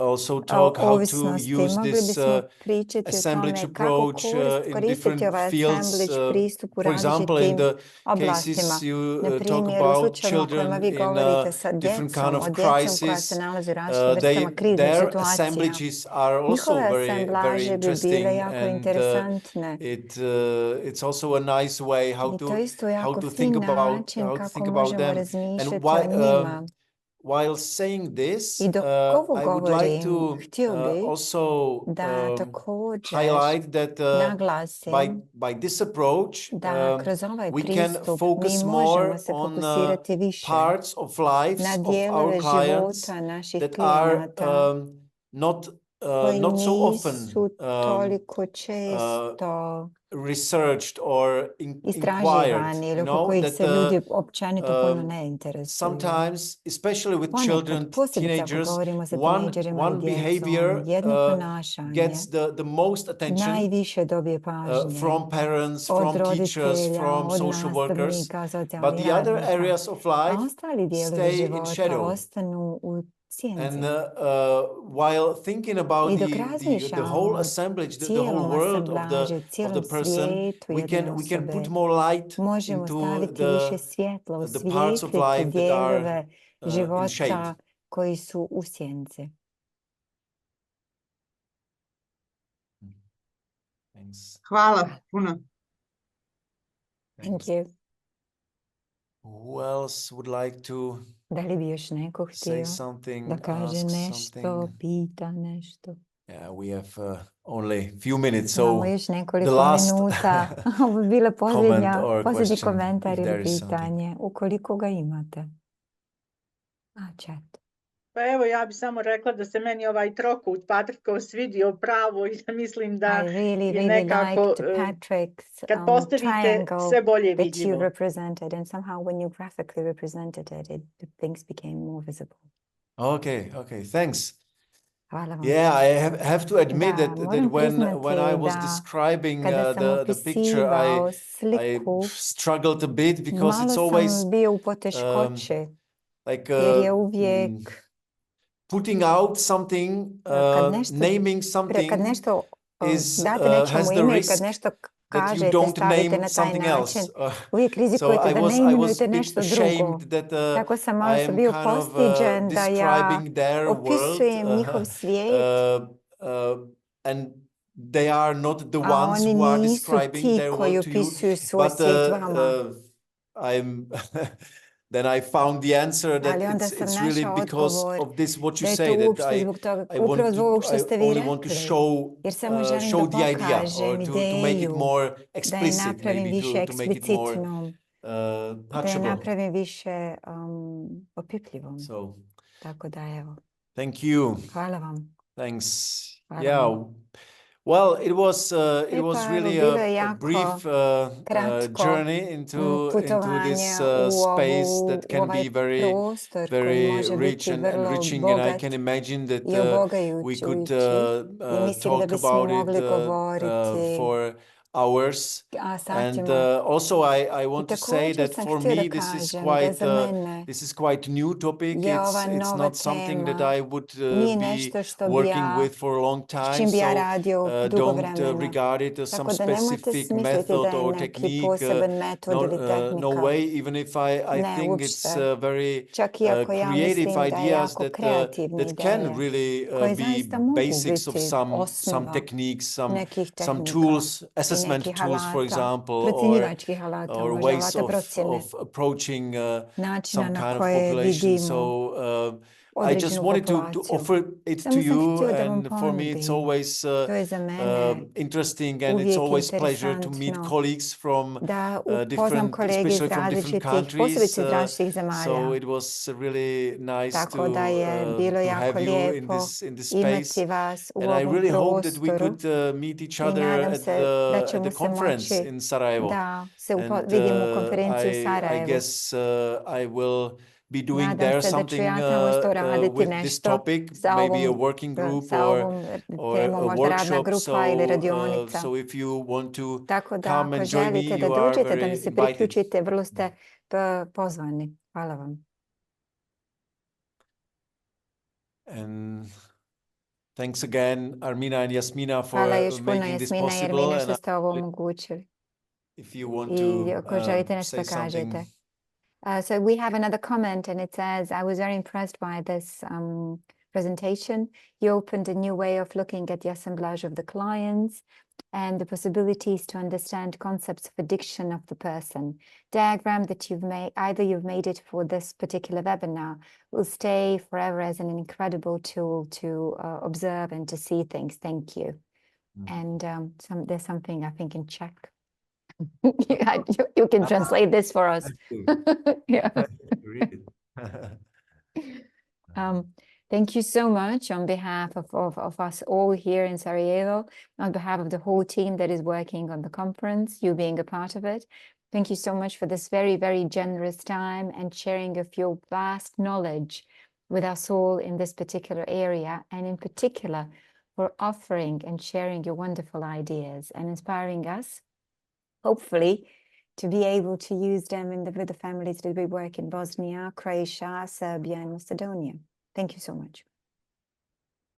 S2: also talk how to use this assemblage approach in different fields. For example, in the cases you talk about children in different kind of crisis, their assemblages are also very interesting, and it's also a nice way how to think about them. And while saying this, I would like to also highlight that by this approach, we can focus more on parts of lives of our clients that are not so often researched or inquired. You know, that sometimes, especially with children, teenagers, one behavior gets the most attention from parents, from teachers, from social workers, but the other areas of life stay in shadow. And while thinking about the whole assemblage, the whole world of the person, we can put more light into the parts of life that are in shade. Thanks.
S3: Hvala puno.
S1: Thank you.
S2: Who else would like to
S1: Da li bi još neko htio da kaže nešto, pita nešto?
S2: Yeah, we have only few minutes,
S1: Imamo
S2: so
S1: još nekoliko
S2: the last
S1: minuta. Ovo bi bila posljednji
S2: question,
S1: komentar
S2: if
S1: ili
S2: there is
S1: pitanje, ukoliko ga imate. Chat.
S5: Pa evo, ja bi samo rekla da se meni ovaj trokut Patrikov svidio pravo i da mislim da je nekako kad postavite sve bolje vidljivo.
S1: You represented, and somehow when you graphically represented it, things became more visible.
S2: Okay, thanks.
S1: Hvala vam.
S2: Yeah, I have to admit that when I was describing the picture, I struggled a bit because it's always
S1: bio u poteškoće.
S2: like
S1: jer je uvijek
S2: putting out something, naming something
S1: kad nešto
S2: is
S1: date nečemu
S2: has the
S1: ime i
S2: risk
S1: kad nešto
S2: that you
S1: kažete,
S2: don't
S1: stavite
S2: name
S1: na taj
S2: something
S1: način,
S2: else.
S1: uvijek rizikujete da ne imenujete nešto drugo. Tako sam malo bio postiđen da ja opisujem njihov svijet,
S2: and they are not the ones
S1: oni
S2: who are
S1: nisu
S2: describing
S1: ti
S2: their
S1: koji
S2: world to you,
S1: opisuju svoj svijet vama.
S2: Then I found the answer that it's really because of this what you say, that I only want to show the idea, or to make it more explicit, maybe to make it more touchable.
S1: Da je napravim više opipljivom.
S2: So,
S1: tako da evo.
S2: Thank you.
S1: Hvala vam.
S2: Thanks.
S1: Hvala
S2: yeah.
S1: vam.
S2: Well, it was really a brief journey into this space that can be very rich and enriching, and I can imagine that we could talk about it for hours. And also I want to say that for me this is quite new topic. It's not something that I would be working with for a long time, so don't regard it as some specific method or technique. No way, even if I think it's very creative ideas that can really be basics of some techniques, some tools, assessment tools, for example, or ways of approaching some kind of population. So I just wanted to offer it to you, and for me it's always interesting, and it's always pleasure to meet colleagues from especially from different countries. So it was really nice to have you in this space, and I really hope that we could meet each other at the conference in Sarajevo. And I guess I will be doing there something with this topic, maybe a working group or a workshop. So if you want to come and join me, you are very invited.
S1: Vrlo ste pozvani. Hvala vam.
S2: And thanks again, Armina and Jasmina, for
S1: Hvala još puno,
S2: making this
S1: Jasmina i
S2: possible.
S1: Armina, što ste ovo omogućili.
S2: If you want
S1: I
S2: to
S1: ako želite nešto
S2: say something.
S1: kažete. So we have another comment, and it says, I was very impressed by this presentation. You opened a new way of looking at the assemblage of the clients and the possibilities to understand concepts of addiction of the person. Diagram that you've made, either you've made it for this particular webinar, will stay forever as an incredible tool to observe and to see things. Thank you. And there's something I think in Czech. You can translate this for us. Yeah. Thank you so much on behalf of us all here in Sarajevo, on behalf of the whole team that is working on the conference, you being a part of it. Thank you so much for this very, very generous time and sharing of your vast knowledge with us all in this particular area, and in particular for offering and sharing your wonderful ideas and inspiring us, hopefully, to be able to use them with the families that we work in Bosnia, Croatia, Serbia, and Macedonia. Thank you so much.